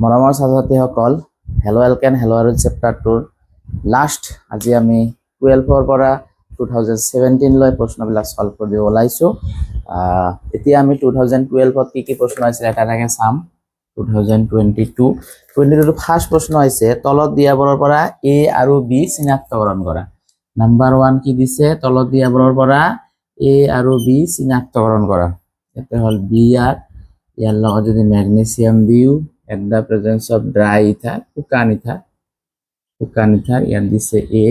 মৰমৰ ছাত্ৰ-ছাত্ৰীসকল, hello এলকেন hello error chapter 2 last আজি আমি 12 পৰা 2017 লৈ প্ৰশ্নবিলাক সলভ কৰি ওলাইছো। এতিয়া আমি 2012 ত কি প্ৰশ্ন আছিল এটা এটাকে চাম। 2022 ফাৰ্ষ্ট প্ৰশ্ন হৈছে তলত দিয়াবোৰৰ পৰা এ আৰু বি চিনাক্তকৰণ কৰা। নাম্বাৰ 1 কি দিছে, তলত দিয়াবোৰৰ পৰা এ আৰু বি চিনাক্তকৰণ কৰা। এটা হল বি আৰ ইয়াৰ লগত যদি ম্যাগনেসিয়াম দিও at the presence of dry ether শুকান ইথার ইয়াত দিছে এ,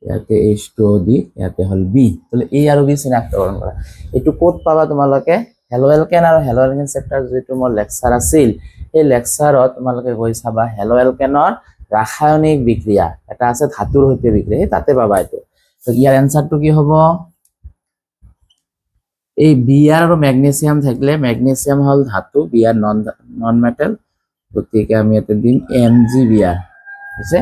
ইয়াতে H2O দি ইয়াতে হল বি। তাহলে এ আৰু বি চিনাক্তকৰণ কৰা। এইটো ক'ত পাবা তোমালোকে? হেলো এলকেন আৰু হেলো এলকেন চেপ্টাৰ যেটো মোৰ লেকচাৰ আছিল, এই লেকচাৰত তোমালোকে গৈ চাবা হেলো এলকেনৰ ৰাসায়নিক বিক্ৰিয়া এটা আছে ধাতুৰ সৈতে বিক্ৰিয়া, তাতে পাবা এইটো। তো ইয়াৰ এনসাৰটো কি হ'ব? এই বিআৰ আৰু ম্যাগনেসিয়াম থাকলে ম্যাগনেসিয়াম হল ধাতু, বিআৰ নন মেটাল, গতিকে আমি এতে দিম MgBr আছে।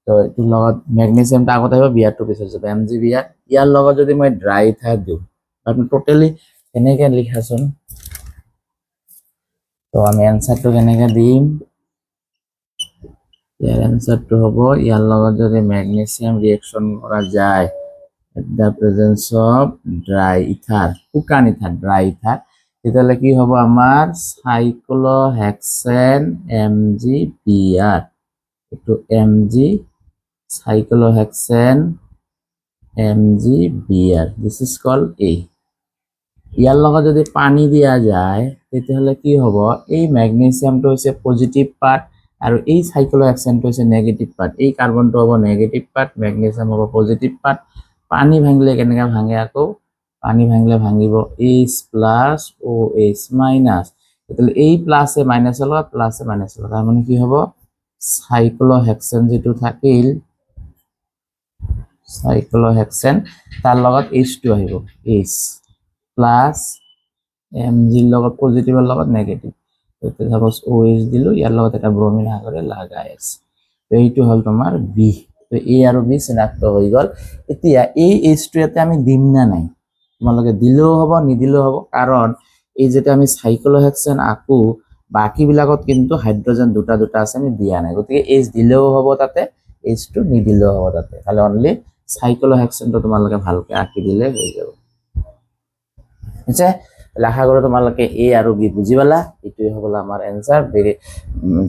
তো এইটোৰ লগত ম্যাগনেসিয়ামটা আগত আহিব, বিআৰটো পিছত যাব, MgBr। ইয়াৰ লগত যদি মই ড্ৰাই ইথাৰ দিওঁ, আপুনি টোটালি এনেকে লিখাচোন। তো আমি এনসাৰটো কেনেকে দিম? ইয়াৰ এনসাৰটো হ'ব ইয়াৰ লগত যদি ম্যাগনেসিয়াম রিঅ্যাকশন করা যায় at the presence of dry ether শুকান ইথার ড্রাই ইথার, তাহলে কি হবে আমার সাইক্লোহেক্সেন MgBr। একটু Mg cyclohexane MgBr, this is called A। ইয়ার লগত যদি পানি দিয়া যায় তাহলে কি হ'ব? এই ম্যাগনেসিয়ামটো হৈছে পজিটিভ পার্ট আৰু এই সাইক্লোহেক্সেনটো হৈছে নেগেটিভ পার্ট। এই কার্বনটো হ'ব নেগেটিভ পার্ট, ম্যাগনেসিয়াম হ'ব পজিটিভ পার্ট। পানি ভাঙিলে কেনেকৈ ভাঙে? আকৌ পানি ভাঙিলে ভাঙিব H প্লাস OH মাইনাস। তাহলে এই প্লাসে মাইনাসের লগত প্লাসে মাইনাসের লগত, তার মানে কি হ'ব? সাইক্লোহেক্সেন যেটো থাকিল সাইক্লোহেক্সেন তার লগত H2 আহিব, H প্লাস Mg লগত পজিটিভের লগত নেগেটিভ। তো সাপোজ OH দিলো, ইয়ার লগত এটা ব্রোমিন আগরে লাগাই আছে। তো এইটো হল তোমার বি। তো এ আৰু বি চিনাক্ত হৈ গল। এতিয়া এই H2 ইয়াতে আমি দিম না নাই? তোমালোকে দিলেও হ'ব নিদিলেও হ'ব, কারণ এই যেটা আমি সাইক্লোহেক্সেন আকো বাকি বিলাকত কিন্তু হাইড্রোজেন দুটা দুটা আছে, আমি দিয়া নাই। গতিকে H দিলেও হ'ব তাতে, H2 নিদিলেও হ'ব তাতে, খালি অনলি সাইক্লোহেক্সেনটো তোমালোকে ভালকে আঁকি দিলে হৈ যাব। ঠিক আছে, আশা কৰো তোমালোকে এ আৰু বি বুজি পালা। এইটোৱে হ'ব আমাৰ এনসার।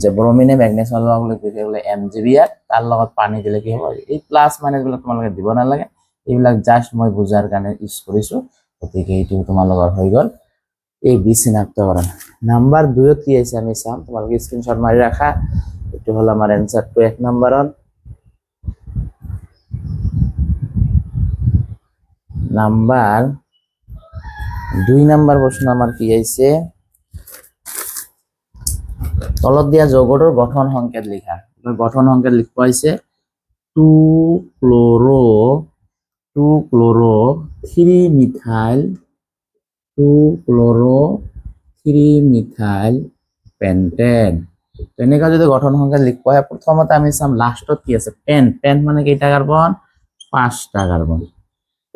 যে ব্রোমিনে ম্যাগনেসিয়াম লগত দিলে MgBr, তার লগত পানি দিলে কি হ'ব? এই প্লাস মাইনাস বিলাক তোমালোকে দিব নালাগে, এইবিলাক জাস্ট মই বুজাৰ কাৰণে ইউজ কৰিছো। গতিকে এইটো তোমালোকৰ হৈ গল এ বি চিনাক্তকৰণ। নাম্বাৰ 2 কি আছে আমি চাম, তোমালোকে স্ক্ৰিনশট মাৰি ৰাখা। এইটো হল আমাৰ এনসাৰটো 1 নম্বৰত। নাম্বাৰ 2 নাম্বাৰ প্ৰশ্ন আমাৰ কি আছে, তলত দিয়া যৌগটোৰ গঠন সংকেত লিখা। গঠন সংকেত লিখব আছে 2 ক্লোরো 3 মিথাইল 3 মিথাইল পেন্টেন। তেনেকা যদি গঠন সংকেত লিখব হয়, প্রথমতে আমি চাম লাস্টত কি আছে। পেন মানে কেইটা কার্বন? 5টা কার্বন,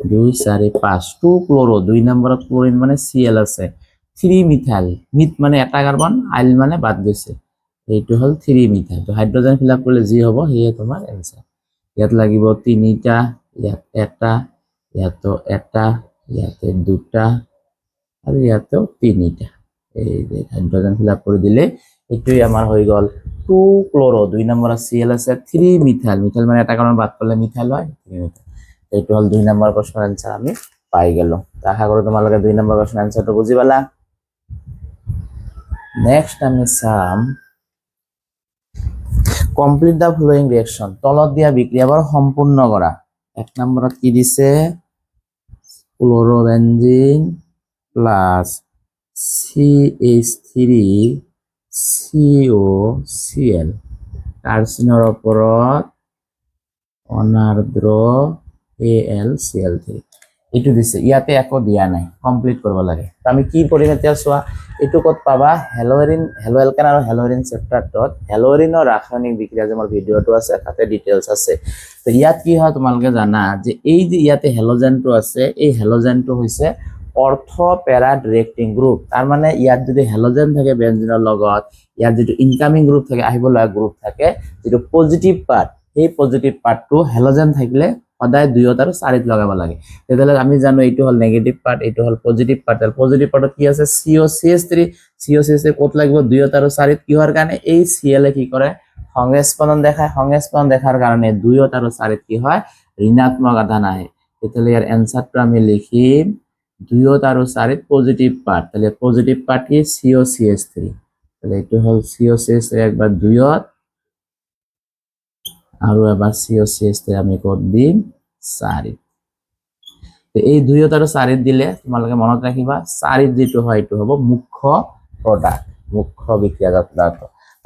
2 4 5। 2 ক্লোরো 2 নম্বরত ক্লোরিন মানে Cl আছে। 3 মিথাইল, মিথ মানে এটা কার্বন, আইল মানে বাদ গৈছে, এইটো হল 3 মিথাইল। তো হাইড্রোজেন ফিল আপ করলে যি হ'ব সেয়ে তোমার এনসার। ইয়াত লাগিব 3টা, ইয়াত এটা, ইয়াতো এটা, ইয়াতে 2টা আৰু ইয়াতেও 3টা। এই যে হাইড্ৰোজেন ফিল আপ কৰে দিলে এইটোই আমাৰ হৈ গল 2 ক্লোৰো 2 নম্বৰত Cl আছে, 3 মিথাইল, মিথাইল মানে এটা কাৰ্বন বাদ কৰলে মিথাইল হয়, 3 মিথাইল। এইটো হল 2 নম্বৰ প্ৰশ্নৰ এনসাৰ আমি পাই গেলো। আশা কৰো তোমালোকে 2 নম্বৰ প্ৰশ্নৰ এনসাৰটো বুজি পালা। নেক্সট আমি চাম কমপ্লিট দা ফলোইং ৰিঅ্যাকশন। তলত দিয়া বিক্ৰিয়াবোৰ সম্পূৰ্ণ কৰা। 1 নম্বৰত কি দিছে? ক্লোৰোবেনজিন প্লাস CH3COCl কাৰ্সিনৰ ওপৰত অনাৰ্দ্ৰ AlCl3 এইটো দিছে। ইয়াতে একো দিয়া নাই, কমপ্লিট কৰিব লাগে। তো আমি কি কৰিম এতিয়া চোৱা। এইটো ক'ত পাবা? হেলো এলকেন আৰু হেলো এৰিন চেপ্টাৰটোত হেলো এৰিনৰ ৰাসায়নিক বিক্ৰিয়া যে মোৰ ভিডিঅটো আছে তাতে ডিটেইলছ আছে। তো ইয়াত কি হয় তোমালোকে জানা যে এই যে ইয়াতে হেলোজেনটো আছে, এই হেলোজেনটো হৈছে অৰ্থ পেৰা ডিৰেক্টিং গ্ৰুপ তাৰ মানে ইয়াত যদি হেলোজেন থাকে বেঞ্জিনৰ লগত ইয়াত যেটো ইনকামিং গ্ৰুপ থাকে আহিবলগা গ্ৰুপ থাকে যেটো পজিটিভ পাৰ্ট এই পজিটিভ পাৰ্টটো হেলোজেন থাকিলে সদায় 2 আৰু 4 লগাব লাগে তেতিয়ালে আমি জানো এইটো হল নেগেটিভ পাৰ্ট এইটো হল পজিটিভ পাৰ্ট আৰু পজিটিভ পাৰ্টত কি আছে COCH3 ক'ত লাগিব 2 আৰু 4 কিহৰ কাৰণে এই Cl কি কৰে সংস্পন্দন দেখাৰ কাৰণে 2 আৰু 4 কি হয় ঋণাত্মক আধান আহে তেতিয়ালে ইয়াৰ এনসাৰটো আমি লিখিম 2 আৰু 4 পজিটিভ পাৰ্ট তাহলে পজিটিভ পাৰ্ট কি COCH3 তাহলে এইটো হল COCH3 একবাৰ 2 আৰু এবাৰ COCH3 আমি ক'ত দিম 4 তো এই 2 আৰু 4 দিলে তোমালোকে মনত ৰাখিবা 4 যেটো হয় এটো হ'ব মুখ্য প্ৰডাক্ট মুখ্য বিক্ৰিয়াজাত পদাৰ্থ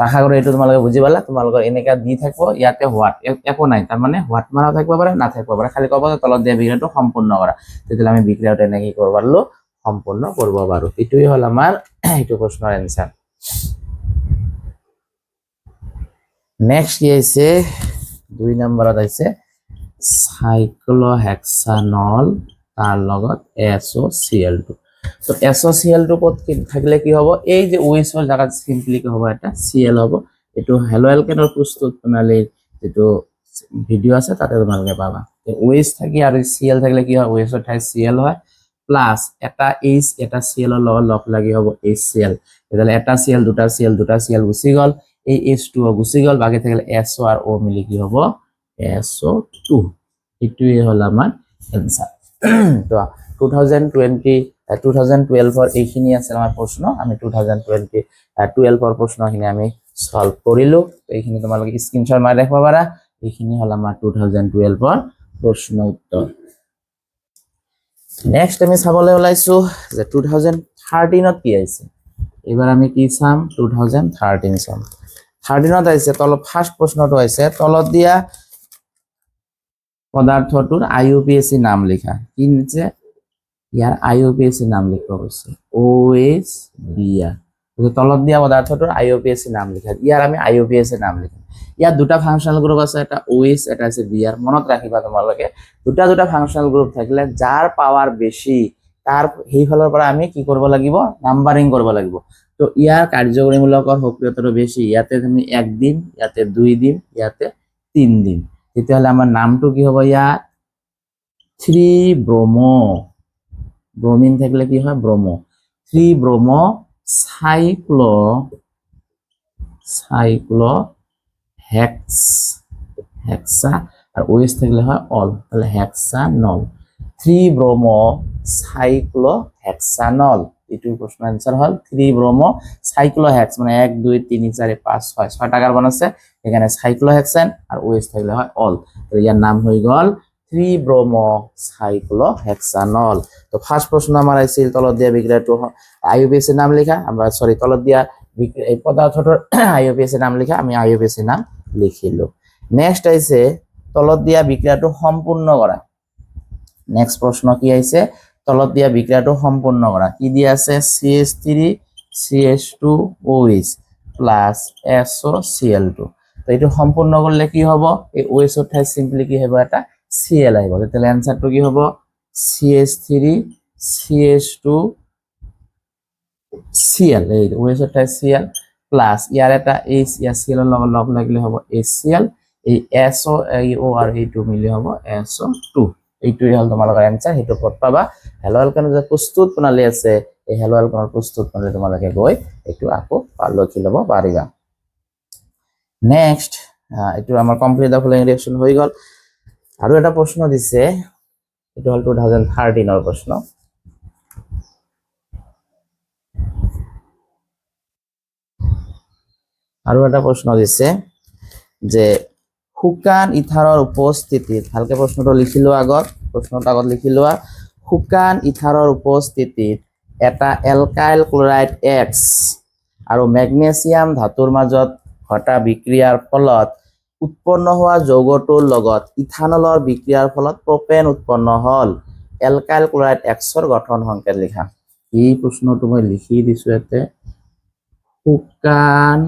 আশা কৰো এইটো তোমালোকে বুজি পালা তোমালোকৰ এনেকা দি থাকিব ইয়াতে হোৱাট একো নাই তাৰ মানে হোৱাট মাৰা থাকিব পাৰে না থাকিব পাৰে খালি ক'ব তলত দিয়া বিক্ৰিয়াটো সম্পূৰ্ণ কৰা তেতিয়ালে আমি বিক্ৰিয়াটো এনেকে কি কৰিব পাৰলো সম্পূৰ্ণ কৰিব পাৰো এটোই হল আমাৰ এইটো প্ৰশ্নৰ এনসাৰ নেক্সট কি আছে 2 নম্বৰত আছে সাইক্লোহেক্সানল তার লগত SOCl2 তো SOCl2 কত থাকলে কি হবে এই যে OH এর জায়গা সিম্পলি কি হবে এটা Cl হবে এটো হ্যালো অ্যালকেনের প্রস্তুত প্রণালীর যেটো ভিডিও আছে তাতে তোমালোকে পাবা OH থাকি আর Cl থাকলে কি হয় OH এর ঠাই Cl হয় প্লাস এটা H এটা Cl এর লগ লাগি হবে HCl তাহলে এটা Cl দুটা Cl গুছি গল এই H2 গুছি গল বাকি থাকলে SO আর O মিলি কি হবে SO2 এটুই হল আমার आंसर তো 2012 এর এইখিনি আছে আমার প্রশ্ন আমি 2012 এর প্রশ্নখিনি আমি সলভ করিলো এইখিনি তোমালোকে স্ক্রিনশট মারি রাখবা পারা এইখিনি হল আমার 2012 এর প্রশ্ন উত্তর নেক্সট আমি চাবলৈ ওলাইছো যে 2013 ত কি আছে এবাৰ আমি কি চাম 2013 চাম 13 ত আছে তলত ফাৰ্স্ট প্ৰশ্নটো আছে তলত দিয়া পদাৰ্থটোৰ IUPAC নাম লিখা কি নিচে ইয়াৰ IUPAC নাম লিখব কৈছে OH Br তো তলত দিয়া পদাৰ্থটোৰ IUPAC নাম লিখা ইয়াৰ আমি IUPAC নাম লিখিম ইয়াৰ দুটা ফাংশনাল গ্ৰুপ আছে এটা OH এটা আছে Br মনত ৰাখিবা তোমালোকে দুটা ফাংশনাল গ্ৰুপ থাকিলে যাৰ পাৱাৰ বেছি তাৰ সেই ফলৰ পৰা আমি কি কৰিব লাগিব নাম্বাৰিং কৰিব লাগিব তো ইয়াৰ কাৰ্যকৰীমূলকৰ সক্ৰিয়তাটো বেছি ইয়াতে তুমি 1 দিন ইয়াতে 2 দিন ইয়াতে 3 দিন তেতিয়াহলে আমাৰ নামটো কি হ'ব ইয়াত 3 ব্রোমো ব্রোমিন থাকলে কি হয় ব্রোমো 3 ব্রোমো সাইক্লো হেক্সা আর OH থাকলে হয় অল তাহলে হেক্সানল 3 ব্রোমো সাইক্লো হেক্সানল এটু প্রশ্ন आंसर হল 3 ব্রোমো সাইক্লো হেক্স মানে 1 2 3 4 5 6 6টা কার্বন আছে এখানে সাইক্লো হেক্সেন আর OH থাকলে হয় অল তো ইয়ার নাম হই গল 3 ব্রোমো সাইক্লো হেক্সানল তো ফার্স্ট প্রশ্ন আমার আইছিল তলত দিয়া বিক্রিয়াটো IUPAC নাম লেখা আমরা সরি তলত দিয়া এই পদাৰ্থটোৰ IUPAC নাম লেখা আমি IUPAC নাম লিখিলো নেক্সট আইছে তলত দিয়া বিক্রিয়াটো সম্পূর্ণ করা নেক্সট প্রশ্ন কি আইছে তলত দিয়া বিক্রিয়াটো সম্পূর্ণ করা কি দিয়া আছে CH3 CH2OH প্লাস SOCl2 তো এটো সম্পূর্ণ করলে কি হবে এই OH এর ঠাই সিম্পলি কি হবে এটা Cl আইব তাহলে आंसरটো কি হবে CH3 CH2 Cl এই OH এর ঠাই Cl প্লাস ইয়ার এটা H ইয়ার Cl এর লগ লাগলে হবে HCl এই SO এই O আর এই 2 মিলি হবে SO2 এইটোই হল তোমালোকৰ आंसर হেতু পদ পাবা হ্যালো অ্যালকেনৰ যে প্ৰস্তুত প্ৰণালী আছে এই হ্যালো অ্যালকেনৰ প্ৰস্তুত প্ৰণালী তোমালোকে গৈ একটু আকো লিখি ল'ব পাৰিবা নেক্সট এটো আমাৰ কমপ্লিট দা ফলোইং ৰিঅ্যাকশন হৈ গল আৰু এটা প্ৰশ্ন দিছে এটো হল 2013 এৰ প্ৰশ্ন আৰু এটা প্ৰশ্ন দিছে যে শুকান ইথাৰৰ উপস্থিতিত ভালকে প্ৰশ্নটো লিখিলো আগত লিখি লোৱা শুকান ইথাৰৰ উপস্থিতিত এটা এলকাইল ক্লোৰাইড X আৰু ম্যাগনেসিয়াম ধাতুৰ মাজত ঘটা বিক্ৰিয়াৰ ফলত উৎপন্ন হোৱা যৌগটোৰ লগত ইথানলৰ বিক্ৰিয়াৰ ফলত প্ৰপেন উৎপন্ন হল এলকাইল ক্লোৰাইড X ৰ গঠন সংকেত লিখা এই প্ৰশ্নটো মই লিখি দিছো এতে শুকান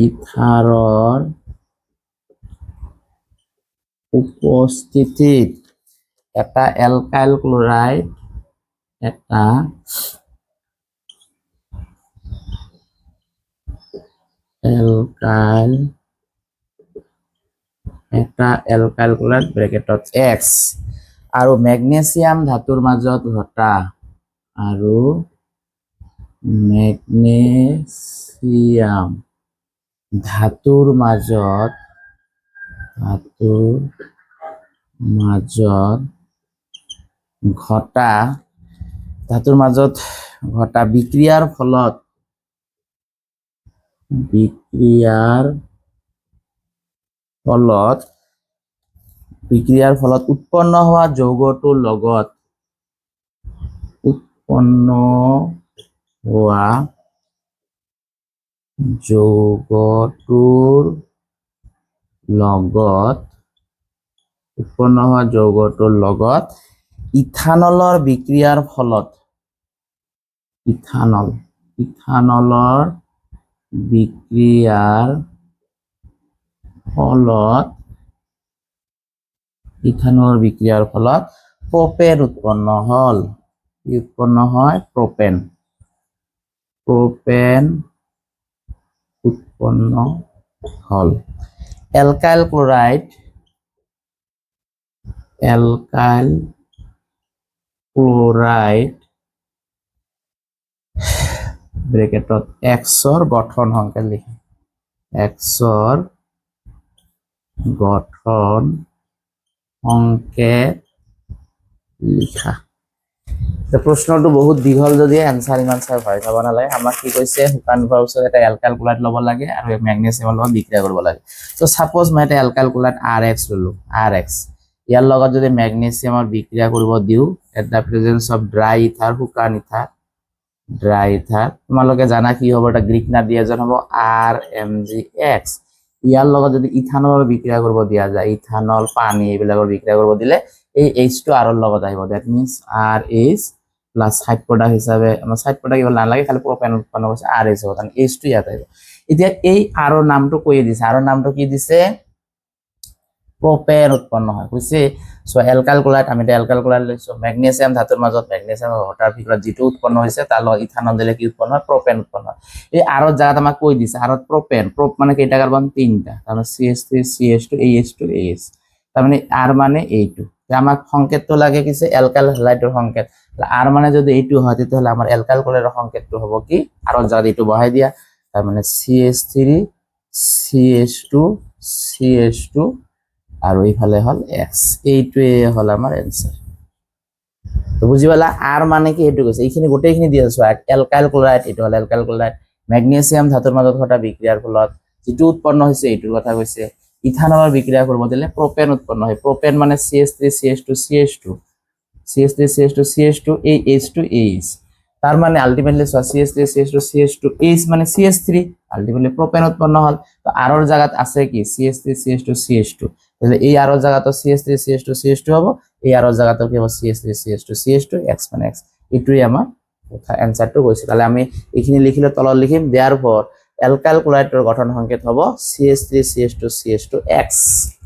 ইথাৰৰ উপস্থিতিত এটা এলকাইল ক্লোৰাইড এটা এলকাইল ক্লোৰাইড ব্ৰেকেটত X আৰু মেগনেছিয়াম ধাতুৰ মাজত ঘটা আৰু মেগনেছিয়াম ধাতুৰ মাজত ঘটা বিক্ৰিয়াৰ ফলত উৎপন্ন হোৱা যৌগটোৰ লগত ইথানলৰ বিক্ৰিয়াৰ ফলত প্ৰপেন উৎপন্ন হল। প্ৰপেন উৎপন্ন হল। এলকাইল ক্লোৰাইড ব্ৰেকেটত Xৰ গঠন সংকেত লিখা। প্ৰশ্নটো বহুত দীঘল যদি এনসাৰ ইমান চাই ভয় খাব নালাগে। আমাক কি কৈছে, শুকান হোৱাৰ পিছত এটা এলকাইল ক্লোৰাইড ল'ব লাগে আৰু মেগনেছিয়ামৰ লগত বিক্ৰিয়া কৰিব লাগে। তো সাপোজ মই এটা এলকাইল ক্লোৰাইড RX ললো, RX ইয়াৰ লগত যদি মেগনেছিয়ামৰ বিক্ৰিয়া কৰিব দিওঁ, at the presence of dry ether, শুকান ইথাৰ, তোমালোকে জানা কি হ'ব, এটা গ্ৰীক নাম দিয়া যেন হ'ব RMgX। ইয়াৰ লগত যদি ইথানলৰ বিক্ৰিয়া কৰিব দিয়া যায়, ইথানল, পানী এইবিলাকৰ বিক্ৰিয়া কৰিব দিলে এই H2 R ৰ লগত আহিব। That means RH plus side product হিসাবে আমরা সাইড প্রোডাক্ট ইবল না লাগে, খালি প্রোপেন উৎপন্ন করছে RH হবে, কারণ H2 ইয়াত আহিব। এতিয়া এই R ৰ নামটো কৈ দিছে, R ৰ নামটো কি দিছে, প্ৰোপেন উৎপন্ন হয় বুঝছে। সো এলকাইল ক্লোৰাইড, আমি এটা এলকাইল ক্লোৰাইড লৈছো, ম্যাগনেসিয়াম ধাতুৰ মাজত ম্যাগনেসিয়াম ঘটাৰ ভিতৰত যেটো উৎপন্ন হৈছে তাৰ লগত ইথানল দিলে কি উৎপন্ন হয়, প্ৰপেন উৎপন্ন হয়। এই R ৰ জায়গাত আমাক কৈ দিছে, R ত প্ৰপেন, প্ৰপ মানে কেইটা কাৰ্বন, তিনটা, তাহলে CH3 CH2 AH2 AH, তাৰ মানে R মানে এইটো। আমাক সংকেতটো লাগে কিছে এলকাইল হ্যালাইডৰ সংকেত। R মানে যদি এইটো হয় তেতিয়াহলে আমাৰ এলকাইল ক্লোৰাইডৰ সংকেতটো হ'ব কি, R ৰ জায়গাত এইটো বহাই দিয়া, তাৰ মানে CH3 CH2 CH2 আৰু এইফালে হল X। এইটোৱে হল আমাৰ এনসার। তো বুঝি পালা, R মানে কি এইটো কৈছে, এইখিনি গোটেইখিনি দি আছো। এলকাইল ক্লোরাইড, এইটো হল এলকাইল ক্লোরাইড, ম্যাগনেসিয়াম ধাতুৰ মাজত ঘটা বিক্ৰিয়াৰ ফলত যেটো উৎপন্ন হৈছে এইটোৰ কথা কৈছে। ইথানলৰ বিক্রিয়া করব দিলে প্রোপেন উৎপন্ন হয়। প্রোপেন মানে CH3 CH2 CH2 CH3 CH2 CH2 এই H2 H, তার মানে ultimately CH3 CH2 CH2 H মানে CH3, আলটিমেটলি প্রোপেন উৎপন্ন হল। তো আর এর জায়গাত আছে কি CH3 CH2 CH2, তাহলে এই আর এর জায়গাত CH3 CH2 CH2 হবে, এই আর এর জায়গাত কি হবে CH3 CH2 CH2 X মানে X। এটাই আমার কথা অ্যানসারটো কইছে। তাহলে আমি এইখিনি লিখিলে তলত লিখিম, দেয়ারফর এলকাইল ক্লোৰাইডৰ গঠন সংকেত হ'ব CH3 CH2 CH2 X,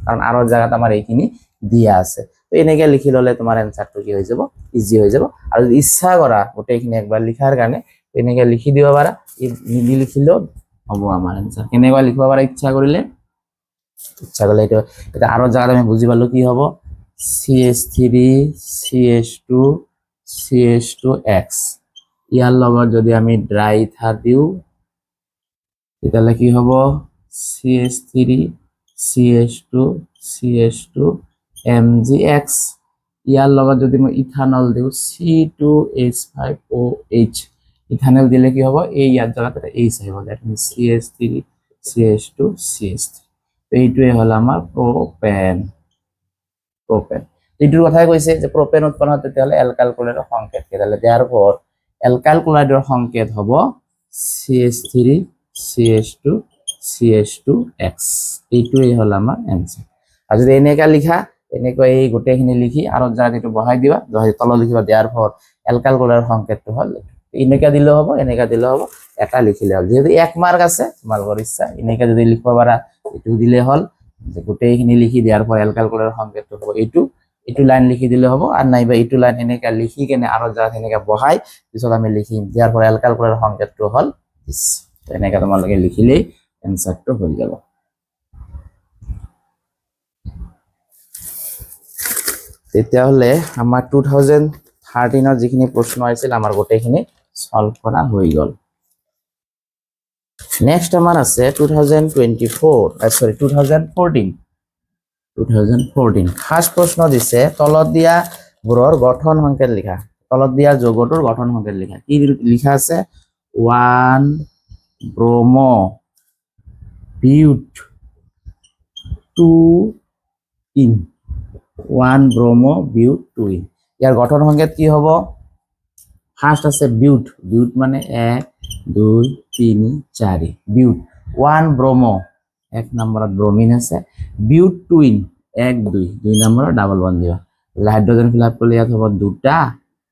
কারণ আর এর জায়গাত আমার এইখিনি দিয়া আছে। তো এনেকে লিখি ললে তোমার অ্যানসারটো কি হয়ে যাব, ইজি হয়ে যাব। আর যদি ইচ্ছা করা গোটেইখিনি একবার লিখার কাৰণে এনেকে লিখি দিব পাৰা, লিখিলেও হ'ব আমাৰ অ্যানসাৰ। কেনেকৈ লিখিব পাৰা ইচ্ছা কৰিলে, এটা আর এর জায়গাত আমি বুঝি পালো কি হ'ব, CH3 CH2 CH2 X, ইয়াৰ লগত যদি আমি ড্ৰাই ইথাৰ দিও তেতিয়াহলে কি হ'ব, CH3 CH2 CH2 MgX। ইয়াৰ লগত যদি মই ইথানল দিও C2H5OH, ইথানল দিলে কি হ'ব, এই ইয়াৰ জায়গাত এটা H আহিব, that means CH3 CH2 CH3। এইটোৱে হল আমাৰ প্ৰোপেন। এইটোৰ কথাই কৈছে যে প্ৰপেন উৎপন্ন হয় তেতিয়াহলে এলকাইল ক্লোৰাইডৰ সংকেত কি, তাহলে দেয়াৰফৰ এলকাইল ক্লোৰাইডৰ সংকেত হ'ব CH3 CH2 CH2 X। এইটোৱে হল আমাৰ অ্যানসাৰ। আৰ যদি এনেকা লিখা, এনেকৈ এই গোটেইখিনি লিখি আৰ জায়গাত এইটো বহাই দিবা, তলত লিখিবা দেয়াৰফৰ এলকাইল ক্লোৰাইডৰ সংকেতটো হল, এনেকা দিলেও হ'ব এনেকা দিলেও হ'ব, এটা লিখিলে হল। যেহেতু 1 মার্ক আছে তোমালোকৰ ইচ্ছা, এনেকা যদি লিখিব পাৰা এইটো দিলে হল, যে গোটেইখিনি লিখি দেয়াৰফৰ এলকাইল ক্লোৰাইডৰ সংকেতটো হ'ব এইটো, এইটো লাইন লিখি দিলে হ'ব আৰু নাইবা এইটো লাইন এনেকৈ লিখি কেনে আৰু জাত এনেকৈ বহাই পিছত আমি লিখিম ইয়াৰ পৰা এলকাইল ক্ল'ৰাইডৰ সংকেতটো হ'ল দিছ এনেকৈ তোমালোকে লিখিলেই এনচাৰটো হৈ যাব তেতিয়াহ'লে আমাৰ 2013 যিখিনি প্ৰশ্ন আহিছিল আমাৰ গোটেইখিনি সলভ কৰা হৈ গ'ল নেক্সট আমাৰ আছে 2014 ফাৰ্ষ্ট প্ৰশ্ন দিছে তলত দিয়া বোৰৰ গঠন সংকেত লিখা তলত দিয়া যৌগটোৰ গঠন সংকেত লিখা কি লিখা আছে 1 ব্ৰমো বিউট 2 ইন 1 ব্ৰমো বিউট 2 ইন ইয়াৰ গঠন সংকেত কি হ'ব ফাৰ্ষ্ট আছে বিউট বিউট মানে 1 2 3 4 বিউট 1 ব্ৰমো এক নম্বৰত ব্ৰমিন আছে বিউট 2 ইন 1 2 2 নম্বৰত ডাবল বন্ড দিবা হাইড্ৰোজেন ফিল আপ কৰিলে ইয়াত হ'ব দুটা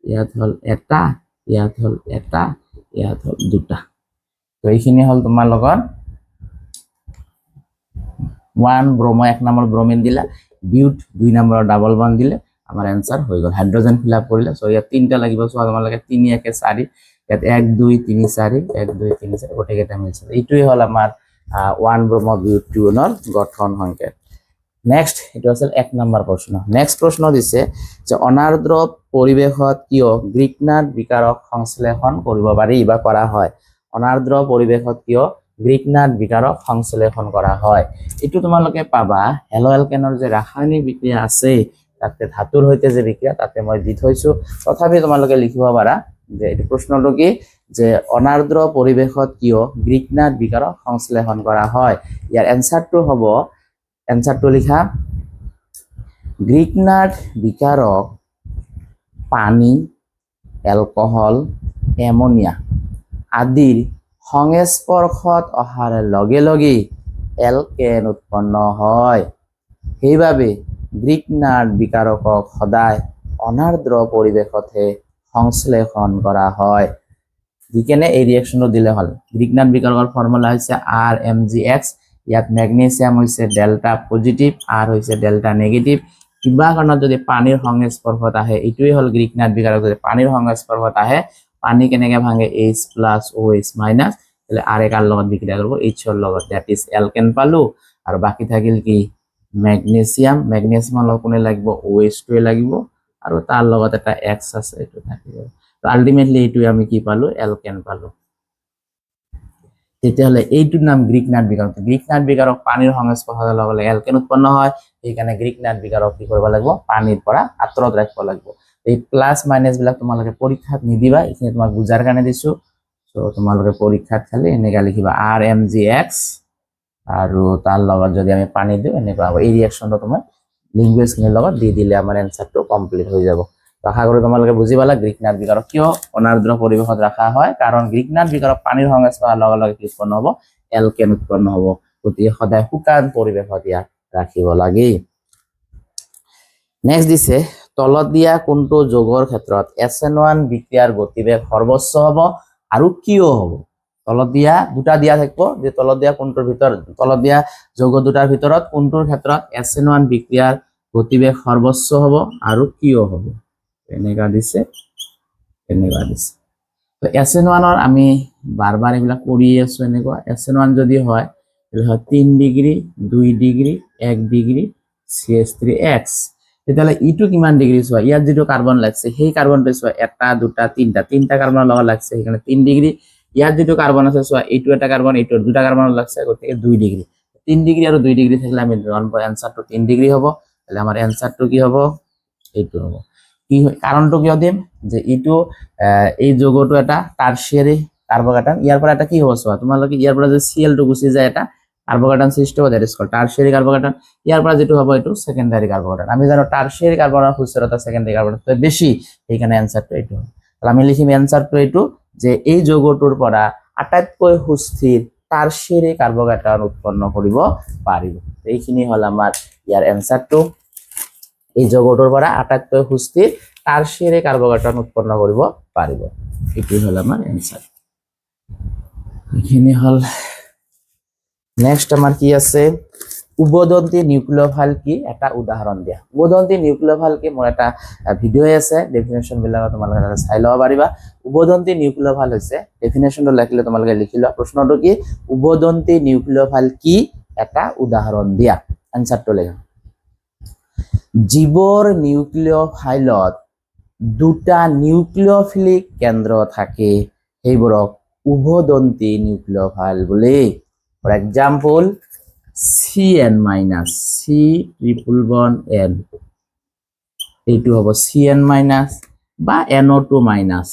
ইয়াত হ'ল এটা ইয়াত হ'ল এটা ইয়াত হ'ল দুটা তো এইখিনি হ'ল তোমাৰ লগত 1 ব্ৰমো এক নম্বৰ ব্ৰমিন দিলা বিউট 2 নম্বৰৰ ডাবল বন্ড দিলে আমাৰ এনসাৰ হৈ গ'ল হাইড্ৰোজেন ফিল আপ কৰিলে সো ইয়াত তিনটা লাগিব সো তোমালোকে 3 1 4 ইয়াত 1 2 3 4 1 2 3 4 গোটেইকেইটা মিলছে এইটোই হ'ল আমাৰ 1 ব্ৰমো বিউট 2 নৰ গঠন সংকেত নেক্সট এটা আছিল 1 নম্বৰ প্ৰশ্ন নেক্সট প্ৰশ্ন দিছে যে অনাৰ্দ্ৰ পৰিৱেশত কিয় গ্ৰিকনাট বিকাৰক সংশ্লেষণ কৰিব পাৰি বা কৰা হয় অনাৰ্দ্ৰ পৰিৱেশত কিয় গ্ৰিকনাট বিকাৰক সংশ্লেষণ কৰা হয় এটো তোমালোকে পাবা হেলো এলকেনৰ যে ৰাসায়নিক বিক্ৰিয়া আছে তাতে ধাতুৰ হৈতে যে বিক্ৰিয়া তাতে মই দি থৈছো তথাপি তোমালোকে লিখিব পাৰা যে এই প্ৰশ্নটো কি যে অনাৰ্দ্ৰ পৰিৱেশত কিয় গ্ৰিকনাট বিকাৰক সংশ্লেষণ কৰা হয় ইয়াৰ এনসাৰটো হ'ব এনসাৰটো লিখা গ্ৰিকনাট বিকাৰক পানী এলকহল এমোনিয়া আদিৰ সংস্পৰ্শত অহাৰ লগে লগে এলকেন উৎপন্ন হয় সেইবাবে গ্ৰিকনাট বিকাৰকক সদায় অনাৰ্দ্ৰ পৰিৱেশতহে সংশ্লেষণ কৰা হয় দিকেনে এই ৰিঅ্যাকশনটো দিলে হল গ্ৰিকনাট বিকাৰকৰ ফৰ্মুলা হৈছে RMgX ইয়াত ম্যাগনেসিয়াম হৈছে ডেল্টা পজিটিভ আৰ হৈছে ডেল্টা নেগেটিভ কিবা কাৰণত যদি পানীৰ সংস্পৰ্শত আহে এইটোই হল গ্ৰিকনাট বিকাৰক যদি পানীৰ সংস্পৰ্শত আহে পানী কেনেকৈ ভাঙে H + OH - তাহলে আর একার লগত বিক্রিয়া করব H এর লগত দ্যাট ইজ অ্যালকেন পালো আর বাকি থাকিল কি ম্যাগনেসিয়াম ম্যাগনেসিয়াম লগ কোনে লাগিব OH2 লাগিব আর তার লগত এটা X আছে এটো থাকিব তো আলটিমেটলি এইটোই আমি কি পালো অ্যালকেন পালো তেতিয়াহলে এইটোৰ নাম গ্ৰিকনাট বিকাৰক পানীৰ সংস্পৰ্শত লগলে অ্যালকেন উৎপন্ন হয় এইকাৰণে গ্ৰিকনাট বিকাৰক কি কৰিব লাগিব পানীৰ পৰা আঁতৰত ৰাখিব লাগিব এই প্লাস মাইনাস বিলাক তোমালোকে পৰীক্ষাত নিদিবা এইখিনি তোমাক বুজাৰ কাৰণে দিছো তো তোমালোকে পৰীক্ষাত খালি এনেকা লিখিবা RMgX আৰু তাৰ লগত যদি আমি পানী দিও এনেকুৱা হ'ব এই ৰিঅ্যাকশনটো তুমি লিংগুৱেজখিনিৰ লগত দি দিলে আমাৰ এনসাৰটো কমপ্লিট হৈ যাব আশা কৰো তোমালোকে বুজি পালা গ্ৰিকনাট বিকাৰক কিয় অনাৰ্দ্ৰ পৰিৱেশত ৰাখা হয় কাৰণ গ্ৰিকনাট বিকাৰক পানীৰ সংস্পৰ্শৰ লগে লগে কি উৎপন্ন হ'ব এলকেন উৎপন্ন হ'ব গতিকে সদায় শুকান পৰিৱেশত ইয়াক ৰাখিব লাগে নেক্সট দিছে তলত দিয়া কোনটো যৌগৰ ক্ষেত্ৰত SN1 বিক্ৰিয়াৰ গতিবেগ সৰ্বোচ্চ হ'ব আৰু কিয় হ'ব তলত দিয়া দুটা দিয়া থাকিব যে তলত দিয়া কোনটোৰ ভিতৰত তলত দিয়া যৌগ দুটাৰ ভিতৰত কোনটোৰ ক্ষেত্ৰত SN1 বিক্ৰিয়াৰ গতিবেগ সৰ্বোচ্চ হ'ব আৰু কিয় হ'ব এনেকা দিছে তো SN1 ৰ আমি বাৰবাৰ এগুলা কৰিয়ে আছো এনেকুৱা SN1 যদি হয় তাহলে হয় 3 ডিগ্ৰী 2 ডিগ্ৰী 1 ডিগ্ৰী CH3X তেতিয়াহলে ইটো কিমান ডিগ্ৰী চোৱা ইয়াত যেটো কাৰ্বন লাগছে সেই কাৰ্বনটো চোৱা এটা দুটা তিনটা কাৰ্বনৰ লগত লাগছে সেইকাৰণে 3 ডিগ্ৰী ইয়াত যেটো কাৰ্বন আছে চোৱা এইটো এটা কাৰ্বন এইটো দুটা কাৰ্বন লাগছে গতিকে 2 ডিগ্ৰী 3 ডিগ্ৰী আৰু 2 ডিগ্ৰী থাকিলে আমি এনসাৰটো 3 ডিগ্ৰী হ'ব তাহলে আমাৰ এনসাৰটো কি হ'ব এইটো হ'ব কি কাৰণটো কিয় দিম যে ইটো এই যৌগটো এটা টাৰশিয়াৰি কাৰ্বোকাটায়ন ইয়াৰ পৰা এটা কি হ'ব চোৱা তোমালোকে ইয়াৰ পৰা যে Cl2 গুচি যায় এটা কাৰ্বোকাটায়ন সৃষ্টি হ'ব দ্যাট ইজ কল্ড টাৰশিয়াৰি কাৰ্বোকাটায়ন ইয়াৰ পৰা যেটো হ'ব এটো সেকেন্ডাৰি কাৰ্বোকাটায়ন আমি জানো টাৰশিয়াৰি কাৰ্বনৰ সুস্থিৰতা সেকেন্ডাৰি কাৰ্বোকাটায়ন বেশি এইখানে এনসাৰটো এইটো তাহলে আমি লিখিম এনসাৰটো এইটো যে এই যৌগটোৰ পৰা আটাইতকৈ সুস্থিৰ টাৰশিয়াৰি কাৰ্বোকাটায়ন উৎপন্ন কৰিব পাৰিব এইখিনি হল আমাৰ ইয়াৰ এনসাৰটো এই যৌগটোৰ পৰা আটাইতকৈ সুস্থিৰ টাৰশিয়াৰি কাৰ্বোকাটায়ন উৎপন্ন কৰিব পাৰিব এটি হল আমাৰ এনসাৰ এইখিনি হল নেক্সট আমাৰ কি আছে উভদন্তী নিউক্লিওফাইল কি এটা উদাহৰণ দিয়া উভদন্তী নিউক্লিওফাইল কি মোৰ এটা ভিডিঅ আছে ডেফিনেশ্যন বিলাক তোমালোকে চাই ল'ব পাৰিবা উভদন্তী নিউক্লিওফাইল হৈছে ডেফিনেশ্যনটো লিখিলে তোমালোকে লিখি লোৱা প্ৰশ্নটো কি উভদন্তী নিউক্লিওফাইল কি এটা উদাহৰণ দিয়া আনসাৰটো লেখা জীৱৰ নিউক্লিওফাইলত দুটা নিউক্লিওফিলিক কেন্দ্ৰ থাকে সেইবোৰক উভদন্তী নিউক্লিওফাইল বোলে for example CN minus C triple bond N এইটো হ'ব CN minus বা NO2 minus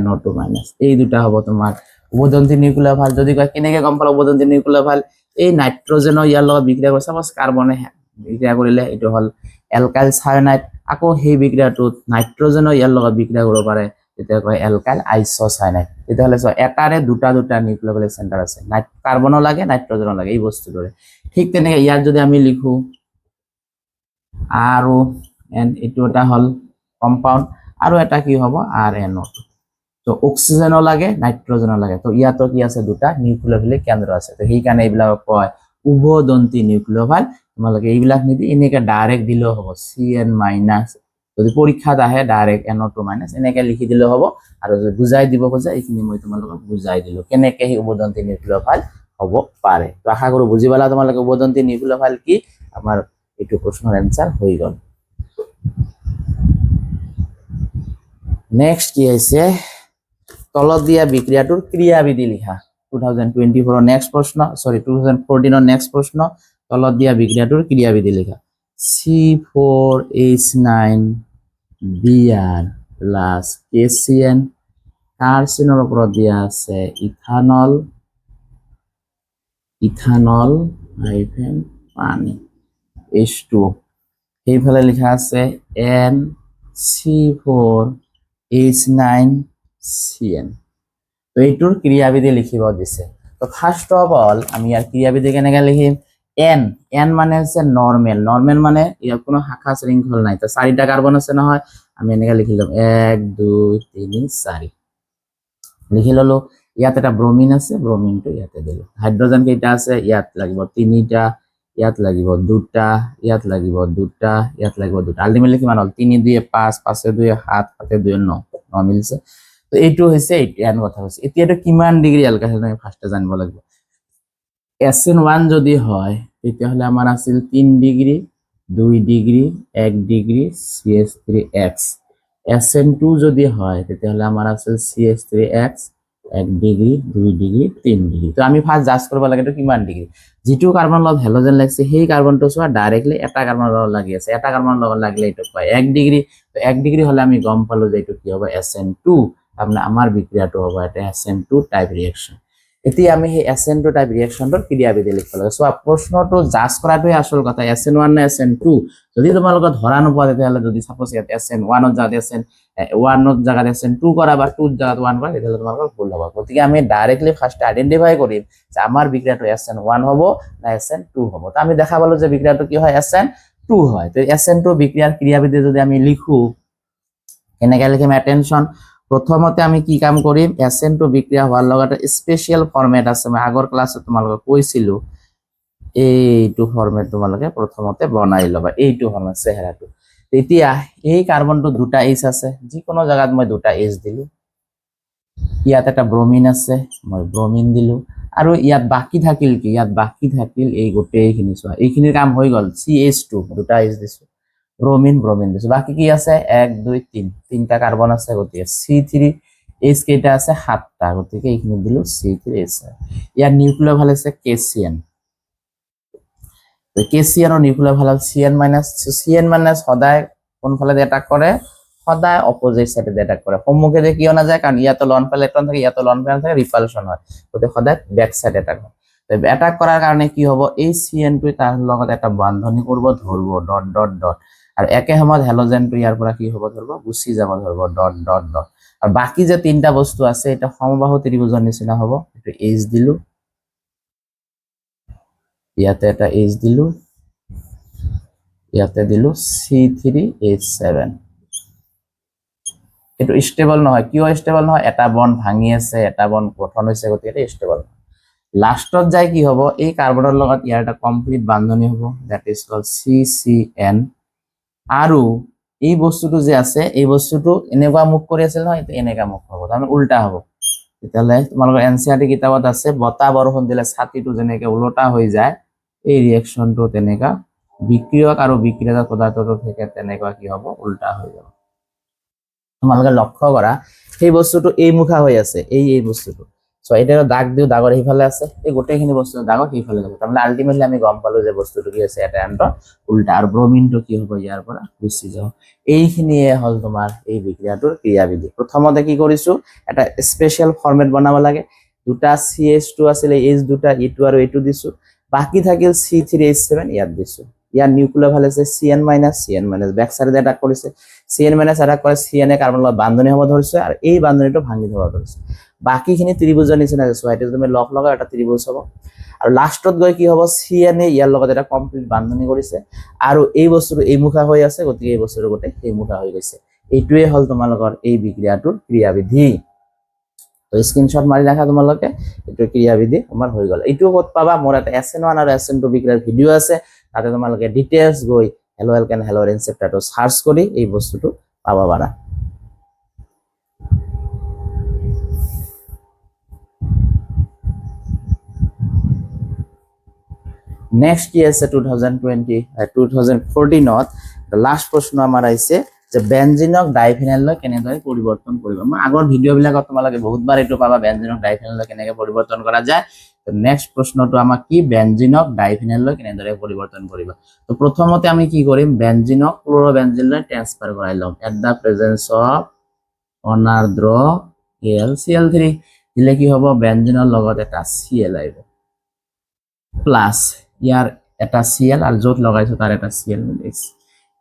NO2 minus এই দুটা হ'ব তোমাৰ উভদন্তী নিউক্লিওফাইল যদি কয় কেনেকৈ গম পালা উভদন্তী নিউক্লিওফাইল এই নাইট্ৰজেনৰ ইয়াৰ লগত বিক্ৰিয়া কৰে সাপোজ কাৰ্বনে বিক্ৰিয়া কৰিলে এইটো হ'ল এলকাইল সায়নাইড আকৌ সেই বিক্ৰিয়াটোত নাইট্ৰজেনৰ ইয়াৰ লগত বিক্ৰিয়া কৰিব পাৰে তেতিয়া কয় এলকাইল আইসোসায়ানাইড তেতিয়াহ'লে চোৱা এটাৰে দুটা নিউক্লিওফিলিক চেণ্টাৰ আছে কাৰ্বনো লাগে নাইট্ৰজেনো লাগে এই বস্তুটোৰে ঠিক তেনেকৈ ইয়াত যদি আমি লিখো আৰু এন এইটো এটা হ'ল কম্পাউণ্ড আৰু এটা কি হ'ব RNO তো অক্সিজেনো লাগে নাইট্ৰজেনো লাগে তো ইয়াতো কি আছে দুটা নিউক্লিওফিলিক কেন্দ্ৰ আছে তো সেইকাৰণে এইবিলাক কয় উভদন্তী নিউক্লিওফাইল তোমালোকে এইবিলাক নিদি এনেকৈ ডাইৰেক্ট দিলেও হ'ব CN মাইনাছ যদি পৰীক্ষাত আহে ডাইৰেক্ট NO2 মাইনাছ এনেকৈ লিখি দিলেও হ'ব আৰু যদি বুজাই দিব খোজে এইখিনি মই তোমালোকক বুজাই দিলোঁ কেনেকৈ সেই উভদন্তী নিউক্লিওফাইল হ'ব পাৰে তো আশা কৰোঁ বুজি পালা তোমালোকে উভদন্তী নিউক্লিওফাইল কি আমাৰ এইটো প্ৰশ্নৰ এনসাৰ হৈ গ'ল নেক্সট কি আছে তলত দিয়া বিক্ৰিয়াটোৰ ক্ৰিয়াবিধি লিখা 2024 নেক্সট প্ৰশ্ন সৰি 2014 নেক্সট প্ৰশ্ন তলত দিয়া বিক্ৰিয়াটোৰ ক্ৰিয়াবিধি লিখা C4H9 Br plus KCN কাৰ চিনৰ ওপৰত দিয়া আছে ইথানল হাইফেন পানী H2 সেইফালে লিখা আছে NC4H9Cn তো এইটোৰ ক্ৰিয়াবিধি লিখিব দিছে তো ফাৰ্স্ট অফ অল আমি ইয়াৰ ক্ৰিয়াবিধি কেনেকৈ লিখিম n মানে হৈছে নৰ্মেল মানে ইয়াৰ কোনো শাখা শৃংখল নাই তো চাৰিটা কাৰ্বন আছে নহয় আমি এনেকৈ লিখি ল'ম 1 2 3 4 লিখি ললো ইয়াত এটা ব্ৰোমিন আছে ব্ৰোমিনটো ইয়াতে দিলো হাইড্ৰোজেন কেইটা আছে ইয়াত লাগিব তিনিটা ইয়াত লাগিব দুটা ইয়াত লাগিব দুটা ইয়াত লাগিব দুটা আলটিমেটলি কিমান হ'ল 3 2 5 5 2 7 7 2 9 9 মিলছে তো এইটো হৈছে এন কথা হৈছে এতিয়াটো কিমান ডিগ্ৰী এলকাইল আমি ফাৰ্স্টে জানিব লাগিব SN1 যদি হয় তেতিয়াহ'লে আমাৰ আছিল 3 degree 2 degree 1 degree CH3X SN2 যদি হয় তেতিয়াহ'লে আমাৰ আছিল CH3X 1 ডিগ্ৰী 2 ডিগ্ৰী 3 ডিগ্ৰী তো আমি ফাৰ্স্ট জাজ কৰিব লাগে কিমান ডিগ্ৰী যেটো কাৰ্বন লগত হেলোজেন লাগছে সেই কাৰ্বনটো সোৱা ডাইৰেক্টলি এটা কাৰ্বন লগত লাগি আছে এটা কাৰ্বন লগত লাগিলে এইটো কয় 1 ডিগ্ৰী তো 1 ডিগ্ৰী হলে আমি গম পালো যে এইটো কি হ'ব SN2 তাৰমানে আমাৰ বিক্ৰিয়াটো হ'ব এটা SN2 টাইপ ৰিঅ্যাকশন এতিয়া আমি সেই SN2 টাইপ ৰিঅ্যাকশনৰ ক্ৰিয়াবিধি লিখিব লাগে সো প্ৰশ্নটো জাজ কৰাটোই আসল কথা SN1 নে SN2 যদি তোমালোকে ধৰা নোপোৱা তেতিয়াহ'লে যদি সাপোজ ইয়াত SN1 ত জাগাত SN1 ত জাগাত SN2 কৰা বা 2 ত জাগাত 1 কৰা তেতিয়াহ'লে তোমালোকৰ ভুল হ'ব গতিকে আমি ডাইৰেক্টলি ফাৰ্স্ট আইডেন্টিফাই কৰিম যে আমাৰ বিক্ৰিয়াটো SN1 হ'ব না SN2 হ'ব তো আমি দেখা পালো যে বিক্ৰিয়াটো কি হয় SN2 হয় তো SN2 বিক্ৰিয়াৰ ক্ৰিয়াবিধি যদি আমি লিখো কেনেকৈ লিখিম এটেনশন প্ৰথমতে আমি কি কাম কৰিম SN2 বিক্ৰিয়া হোৱাৰ লগতে স্পেশাল ফৰম্যাট আছে মই আগৰ ক্লাছত তোমালোকক কৈছিলো এইটো ফৰম্যাট তোমালোকে প্ৰথমতে বনাই লবা এইটো ফৰম্যাট চেহাৰাটো তেতিয়া এই কাৰ্বনটো দুটা H আছে যিকোনো জায়গাত মই দুটা H দিলো ইয়াত এটা ব্ৰোমিন আছে মই ব্ৰোমিন দিলো আৰু ইয়াত বাকি থাকিল কি ইয়াত বাকি থাকিল এই গোটেইখিনি চোৱা এইখিনিৰ কাম হৈ গল CH2 দুটা H দিছো ব্ৰোমিন দিছো বাকি কি আছে 1 2 3 তিনটা কাৰ্বন আছে গতিকে C3 H কেইটা আছে 7টা গতিকে এইখিনি দিলো C3H ইয়াৰ নিউক্লিওফাইল আছে KCN তো KCN ৰ নিউক্লিওফাইল CN মাইনাস সদায় কোনফালে এটাক কৰে সদায় অপোজিট সাইডে এটাক কৰে সম্মুখে যে কিয় না যায় কাৰণ ইয়াতো লন পেল ইলেক্ট্ৰন থাকে ইয়াতো লন পেল থাকে ৰিপালশন হয় গতিকে সদায় ব্যাক সাইড এটাক হয় তো এটাক কৰাৰ কাৰণে কি হ'ব এই CN2 তাৰ লগত এটা বান্ধনী কৰিব ধৰব ডট ডট ডট আৰু একে সময়ত হেলোজেনটো ইয়াৰ পৰা কি হ'ব ধৰব গুচি যাব ধৰব ডট ডট ডট আৰু বাকি যে তিনটা বস্তু আছে এটা সমবাহু ত্ৰিভুজৰ নিচিনা হ'ব এটো H দিলো ইয়াতে এটা H দিলো ইয়াতে দিলো C3H7 এটো স্টেবল নহয় কিয় স্টেবল নহয় এটা বন্ড ভাঙি আছে এটা বন্ড গঠন হৈছে গতিকে এটা স্টেবল লাষ্টত যাই কি হ'ব এই কাৰ্বনৰ লগত ইয়াৰ এটা কমপ্লিট বান্ধনী হ'ব দ্যাট ইজ কল্ড CCN আৰু এই বস্তুটো যে আছে এই বস্তুটো এনেকুৱা মুখ কৰি আছিল নহয় এটা এনেকা মুখ হ'ব তাৰমানে উল্টা হ'ব তেতিয়াহ'লে তোমালোকৰ এনচিআৰটি কিতাপত আছে বতাহ বৰষুণ দিলে ছাতিটো যেনেকে ওলটা হৈ যায় এই ৰিয়েকশ্যনটো তেনেকা বিক্ৰিয়ক আৰু বিক্ৰিয়ক পদাৰ্থটো থেকে তেনেকুৱা কি হ'ব উল্টা হৈ যাব তোমালোকে লক্ষ্য কৰা সেই বস্তুটো এই মুখা হৈ আছে এই বস্তুটো সো এটা দাগ দিও দাগৰ হিফালে আছে এই গোটেইখিনি বস্তু দাগৰ হিফালে যাব তাৰমানে আলটিমেটলি আমি গম পালো যে বস্তুটো কি আছে এটা আনটো উল্টা আৰু ব্ৰমিনটো কি হ'ব ইয়াৰ পৰা গুচি যাব এইখিনিয়ে হল তোমাৰ এই বিক্ৰিয়াটোৰ ক্ৰিয়াবিধি প্ৰথমতে কি কৰিছো এটা স্পেশাল ফৰমেট বনাব লাগে দুটা CH2 আছিল H দুটা E2 আৰু A2 দিছো বাকি থাকিল C3H7 ইয়াত দিছো ইয়াৰ নিউক্লিয়াৰ ফালে আছে CN ব্যাক সাইডে অ্যাটাক কৰিছে CN অ্যাটাক কৰে CN এ কাৰ্বনৰ লগত বান্ধনী হ'ব ধৰিছে আৰু এই বান্ধনীটো ভাঙি দিব ধৰিছে বাকিখিনি ত্ৰিভুজৰ নিচিনা আছে সো এটা তুমি লগ লগা এটা ত্ৰিভুজ হ'ব আৰু লাষ্টত গৈ কি হ'ব CN এ ইয়াৰ লগত এটা কমপ্লিট বান্ধনী কৰিছে আৰু এই বস্তুটো এই মুখা হৈ আছে গতিকে এই বস্তুটো গোটেই এই মুখা হৈ গৈছে এইটোৱে হল তোমালোকৰ এই বিক্ৰিয়াটোৰ ক্ৰিয়াবিধি তো স্ক্ৰিনশ্বট মাৰি ৰাখা তোমালোকে এইটো ক্ৰিয়াবিধি আমাৰ হৈ গ'ল এইটো ক'ত পাবা মোৰ এটা SN1 আৰু SN2 বিক্ৰিয়াৰ ভিডিও আছে তাতে তোমালোকে ডিটেইলছ গৈ হেলো এলকেন হেলো অৰেঞ্জ চেপ্টাৰটো সাৰ্চ কৰি এই বস্তুটো পাবা পাৰা নেক্সট কি আছে 2014ত লাষ্ট প্ৰশ্ন আমাৰ আহিছে যে বেনজিনক ডাইফিনাইললৈ কেনেদৰে পৰিৱৰ্তন কৰিব মই আগৰ ভিডিও বিলাকত তোমালোকে বহুতবাৰ এইটো পাবা বেনজিনক ডাইফিনাইললৈ কেনেকৈ পৰিৱৰ্তন কৰা যায় তো নেক্সট প্ৰশ্নটো আমাক কি বেনজিনক ডাইফিনাইললৈ কেনেদৰে পৰিৱৰ্তন কৰিবা তো প্ৰথমতে আমি কি কৰিম বেনজিনক ক্লোৰোবেনজিনলৈ ট্ৰান্সফাৰ কৰাই লম এট দা প্ৰেজেন্স অফ অনাৰ্দ্ৰ AlCl3 দিলে কি হ'ব বেনজিনৰ লগত এটা Cl আহিব প্লাস ইয়াৰ এটা Cl আৰু য'ত লগাইছো তাৰ এটা Cl মিলাইছে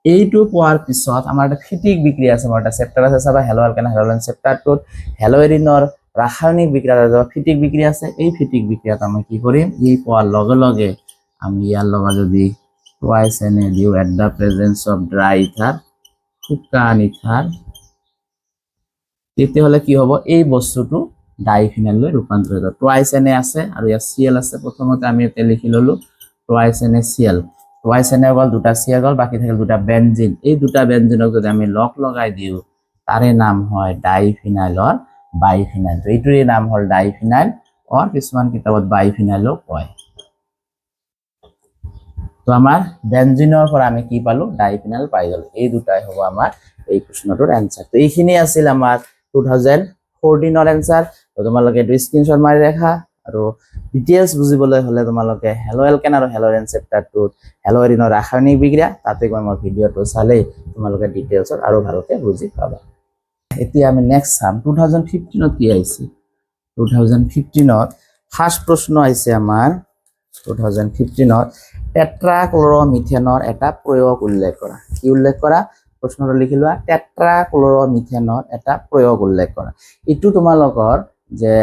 এইটো পোৱাৰ পিছত আমাৰ এটা ফিটিক বিক্ৰিয়া আছে আমাৰ এটা চেপ্টাৰ আছে চাবা হেলো এলকেন হেলো অৰেঞ্জ চেপ্টাৰটোত হেলো এৰিনৰ ৰাসায়নিক বিক্ৰিয়া আছে ফিটিক বিক্ৰিয়া আছে এই ফিটিক বিক্ৰিয়াত আমি কি কৰিম এই পোৱাৰ লগে লগে আমি ইয়াৰ লগত যদি টুৱাইস Na দিও at the presence of dry ether শুকান ইথাৰ তেতিয়াহ'লে কি হ'ব এই বস্তুটো ডাইফিনাইললৈ ৰূপান্তৰিত টুৱাইস Na আছে আৰু ইয়াৰ Cl আছে প্ৰথমতে আমি এটা লিখি ললো টুৱাইস NaCl টুৱাইস Na গল দুটা Cl গল বাকি থাকিল দুটা বেনজিন এই দুটা বেনজিনক যদি আমি লগ লগাই দিও তাৰে নাম হয় ডাইফিনাইলৰ বাইফিনাইল তো এইটোৰ নাম হল ডাইফিনাইল অৰ কিছুমান কিতাপত বাইফিনাইলও কয় তো আমাৰ বেনজিনৰ পৰা আমি কি পালো ডাইফিনাইল পাই গলো এই দুটাই হ'ব আমাৰ এই প্ৰশ্নটোৰ এনসাৰ তো এইখিনি আছিল আমাৰ 2014 এনসাৰ তো তোমালোকে এইটো স্ক্ৰিনশ্বট মাৰি ৰাখা আৰু ডিটেইলছ বুজিবলৈ হলে তোমালোকে হেলো এলকেন আৰু হেলো অৰেঞ্জ চেপ্টাৰটোত হেলো এৰিনৰ ৰাসায়নিক বিক্ৰিয়া তাতে গৈ মোৰ ভিডিওটো চালেই তোমালোকে ডিটেইলছত আৰু ভালকৈ বুজি পাবা এতিয়া আমি নেক্সট চাম 2015ত কি আহিছে 2015ত ফাৰ্স্ট প্ৰশ্ন আহিছে আমাৰ 2015ত টেট্ৰাক্লোৰোমিথেনৰ এটা প্ৰয়োগ উল্লেখ কৰা কি উল্লেখ কৰা প্ৰশ্নটো লিখি লোৱা টেট্ৰাক্লোৰোমিথেনৰ এটা প্ৰয়োগ উল্লেখ কৰা ইটো তোমালোকৰ যে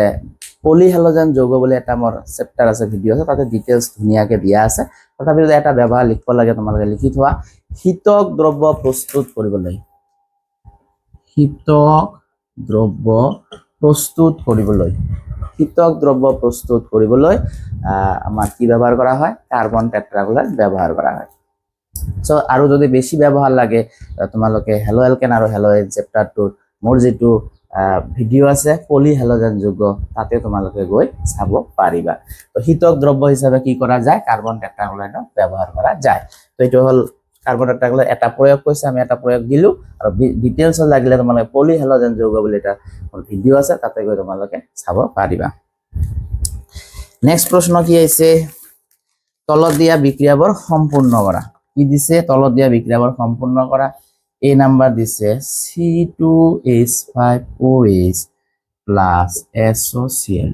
পলিহেলোজেন যৌগ বুলি এটা মোৰ চেপ্টাৰ আছে ভিডিও আছে তাতে ডিটেইলছ ধুনিয়াকে দিয়া আছে তথাপিও এটা ব্যৱহাৰ লিখিব লাগে তোমালোকে লিখি থোৱা শীতক দ্ৰব্য প্ৰস্তুত কৰিবলৈ শীতক দ্ৰব্য প্ৰস্তুত কৰিবলৈ আমাৰ কি ব্যৱহাৰ কৰা হয় কাৰ্বন টেট্ৰাক্লোৰাইড ব্যৱহাৰ কৰা হয় সো আৰু যদি বেছি ব্যৱহাৰ লাগে তোমালোকে হেলো এলকেন আৰু হেলো অৰেঞ্জ চেপ্টাৰটোৰ মোৰ যেটো ভিডিও আছে পলিহেলোজেন যৌগ তাতে তোমালোকে গৈ চাব পাৰিবা তো শীতক দ্ৰব্য হিচাপে কি কৰা যায় কাৰ্বন টেট্ৰাক্লোৰাইড ব্যৱহাৰ কৰা যায় তো এইটো হল কার্বন টেট্রাক্লোরাইড এটা প্রয়োগ কইছে আমি এটা প্রয়োগ দিলু আর ডিটেইলস লাগিলে তোমালোকে পলিহেলোজেন যৌগ বুলি এটা ভিডিও আছে তাতে গৈ তোমালোকে চাব পাৰিবা নেক্সট প্ৰশ্ন কি আছে তলত দিয়া বিক্ৰিয়াবোৰ সম্পূৰ্ণ কৰা কি দিছে তলত দিয়া বিক্ৰিয়াবোৰ সম্পূৰ্ণ কৰা এ নাম্বাৰ দিছে C2H5OH প্লাস SOCl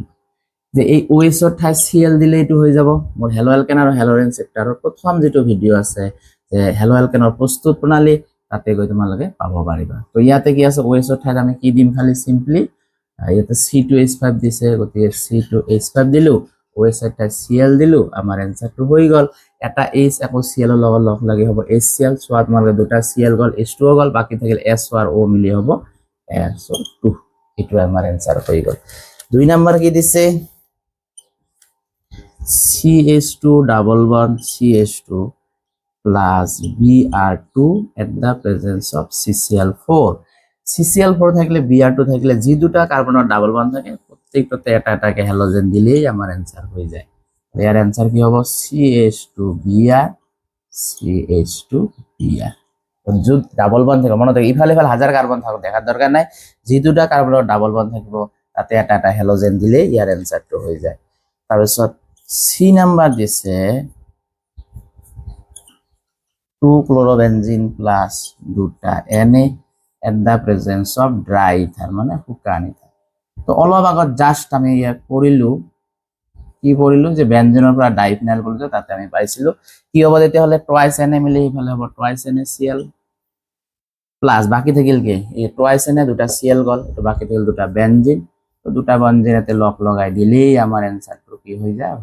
যে এই OH এৰ ঠাই Cl দিলে এটো হৈ যাব মোৰ হেলো এলকেন আৰু হেলো অৰেঞ্জ চেপ্টাৰৰ প্ৰথম যেটো ভিডিও আছে যে হেলো এলকেনৰ প্ৰস্তুত প্ৰণালী তাতে গৈ তোমালোকে পাব পাৰিবা তো ইয়াতে কি আছে OH এর ঠাইত আমি কি দিম খালি সিম্পলি ইয়াতে C2H5 দিছে গতিকে C2H5 দিলু OH এর ঠাইত Cl দিলু আমাৰ এনসাৰটো হৈ গল এটা H আকৌ Cl এৰ লগত লগ লাগি হ'ব HCl সোৱাত তোমালোকে দুটা Cl গল H2O গল বাকি থাকিল SO আৰু O মিলি হ'ব SO2 এটো আমাৰ এনসার হৈ গল দুই নাম্বার কি দিছে CH2 double bond CH2 plus Br2 at the presence of CCl4 CCl4 থাকলে Br2 থাকলে যে দুটা কার্বনের ডাবল বন্ড থাকে প্রত্যেকটাতে এটা এটাকে হ্যালোজেন দিলেই আমার অ্যান্সার হয়ে যায়। এর অ্যান্সার কি হবে CH2Br CH2Br। যদি ডাবল বন্ড থাকে মনে থাকে ইফালে ইফালে হাজার কার্বন থাকবে দেখার দরকার নাই, যে দুটা কার্বনের ডাবল বন্ড থাকবো তাতে এটা এটা হ্যালোজেন দিলে ইয়ার অ্যান্সারটা হয়ে যায়। তাৰপিছত সি নাম্বার দিছে 2 ক্লোরোবেনজিন প্লাস দুটা Na at the presence of dry ether মানে শুকান ইথার। তো অলপ আগত জাস্ট আমি ইয়াত পড়িলো কি পড়িলো যে বেঞ্জিনৰ পৰা ডাইফিনাইল কৰিলো তাতে আমি পাইছিলো কি হ'ব তেতিয়াহ'লে টুৱাইস Na মিলি ইফালে হ'ব টুৱাইস NaCl প্লাস বাকি থাকিল কি এই টুৱাইস Na দুটা Cl গল তো বাকি থাকিল দুটা বেঞ্জিন, তো দুটা বেঞ্জিন এতে লগ লগাই দিলেই আমার অ্যান্সারটো কি হয়ে যায়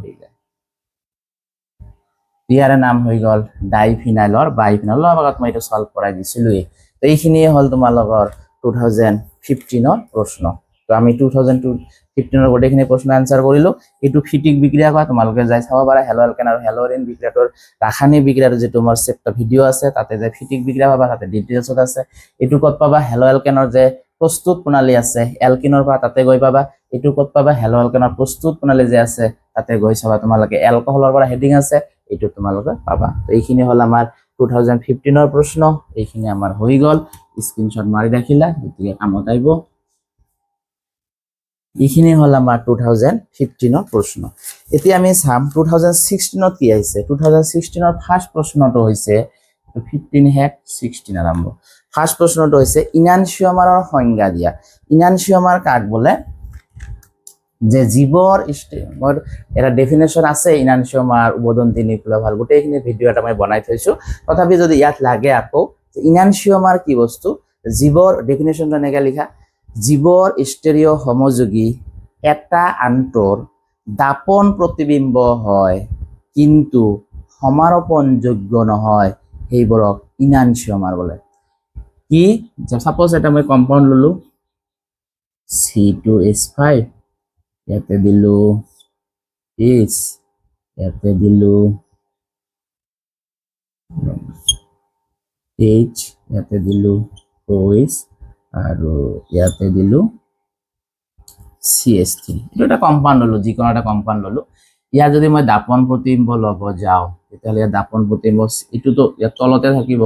ইয়াৰে নাম হৈ গল ডাইফিনাইলৰ বাইফিনাইল আগত মই এটা সলভ কৰাই দিছিলোই। তো এইখিনিয়ে হল তোমালোকৰ 2015 প্ৰশ্ন। তো আমি 2015 গোটেইখিনি প্ৰশ্ন আনসাৰ কৰিলো। এইটো ফিটিক বিক্ৰিয়া কয়, তোমালোকে যাই চাব পাৰা হেলো এলকেন আৰু হেলোৰিন বিক্ৰিয়াটোৰ ৰাসায়নিক বিক্ৰিয়াৰ যে তোমাৰ চেপ্টা ভিডিও আছে তাতে যে ফিটিক বিক্ৰিয়া পাবা, তাতে ডিটেইলছত আছে। এইটো কত পাবা হেলো এলকেনৰ যে প্ৰস্তুত প্ৰণালী আছে এলকিনৰ পৰা তাতে গৈ পাবা। এইটো কত পাবা হেলো এলকেনৰ প্ৰস্তুত প্ৰণালী যে আছে তাতে গৈ চাবা তোমালোকে এলকহলৰ পৰা হেডিং আছে এইটো তোমালোকে পাবা। তো এইখিনি হল আমার 2015 প্রশ্ন, এইখিনি আমার হয়ে গল, স্ক্রিনশট মারি রাখিলা গতিকে কামত আইব। এইখিনি হল আমার 2015 প্রশ্ন। এতিয়া আমি চাম 2016 কি আহিছে। 2016 ফার্স্ট প্রশ্নটো হইছে 15 হেড 16 আরম্ভ। ফার্স্ট প্রশ্নটো হইছে ইনানশিওমাৰৰ সংজ্ঞা দিয়া। ইনানশিওমাৰ কাক বলে যে জীৱৰ এটা ডেফিনেশ্যন আছে ইনানশিওমাৰ উবদন্তি নিউক্লিয়াৰ গোটেইখিনি ভিডিও এটা মই বনাই থৈছো, তথাপি যদি ইয়াত লাগে আকৌ ইনানশিওমাৰ কি বস্তু জীৱৰ ডেফিনেশ্যনটো এনেকৈ লিখা জীৱৰ ষ্টেৰিঅ সমযোগী এটা আন্তৰ দাপন প্ৰতিবিম্ব হয় কিন্তু সমাৰোপণযোগ্য নহয় সেইবোৰক ইনানশিওমাৰ বলে। কি সাপোজ এটা মই কম্পাউণ্ড ললো C2H5 ইয়াতে দিলো H ইয়াতে দিলো H ইয়াতে দিলো OH আৰু ইয়াতে দিলো CH3। এটা একটা কম্পাউন্ড ললো, যিকোনো একটা কম্পাউন্ড ললো। ইয়াৰ যদি মই দাপন প্ৰতিবিম্ব লব যাও তেতিয়াহ'লে ইয়াৰ দাপন প্ৰতিবিম্ব এইটোতো ইয়াৰ তলতে থাকিব,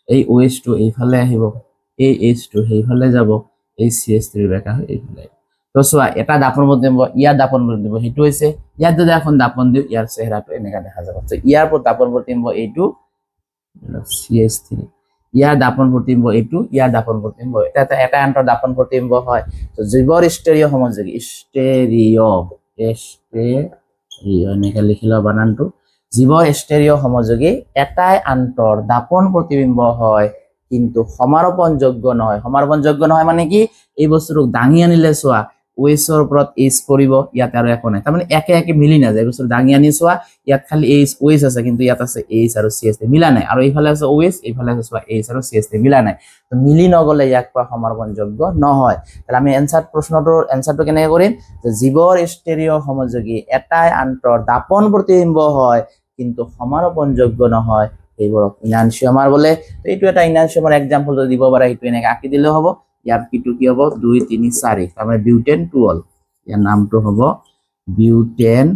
এই OH2 এইফালে আহিব, এই H2 সেইফালে যাব, এই CH3 বেকা হৈ এইফালে। তো চোৱা এটা দাপন প্ৰতিবিম্ব ইয়াৰ দাপন প্ৰতিবিম্ব সেইটো হৈছে ইয়াত যদি এখন দাপন দিও ইয়াৰ চেহাৰাটো এনেকা দেখা যাব। তো ইয়াৰ দাপন প্ৰতিবিম্ব এইটো CH3, ইয়াৰ দাপন প্ৰতিবিম্ব এইটো, ইয়াৰ দাপন প্ৰতিবিম্ব এটা এটা আন্তৰ দাপন প্ৰতিবিম্ব হয়। তো জীৱৰ ষ্টেৰিঅ সমযোগী ষ্টেৰিঅ এনেকে লিখিলো বানানটো জীৱৰ ষ্টেৰিঅ সমযোগী এটাই আন্তৰ দাপন প্ৰতিবিম্ব হয় কিন্তু সমাৰোপণযোগ্য নহয়। সমাৰোপণযোগ্য নহয় মানে কি এই বস্তুটোক দাঙি আনিলে চোৱা ওএছৰ ওপৰত এইচ পৰিব, ইয়াত আৰু একো নাই, তাৰমানে একে একে মিলি নাযায়। বস্তু দাঙি আনি চোৱা ইয়াত খালি এইচ ওএছ আছে কিন্তু ইয়াত আছে এইচ আৰু CH3 মিলা নাই, আৰু এইফালে আছে OH এইফালে আছে চোৱা এইচ আৰু CH3 মিলা নাই। তো মিলি নগলে ইয়াক কোৱা সমাৰোপণযোগ্য নহয়। তাহলে আমি প্ৰশ্নটোৰ এনসাৰটো কেনেকৈ কৰিম যে জীৱৰ ষ্টেৰিঅ সমযোগী এটাই আন্তৰ দাপন প্ৰতিবিম্ব হয় কিন্তু সমাৰোপণযোগ্য নহয় এইবোৰক ইনানশিওমাৰ বলে। তো এইটো এটা ইনানশিওমাৰ এক্সাম্পল যদি দিব পাৰা এইটো এনেকৈ আঁকি দিলে হ'ব। ইয়াৰ কিটো কি হ'ব 2 3 4 তাৰমানে বিউটেন টুঅল, ইয়াৰ নামটো হ'ব বিউটেন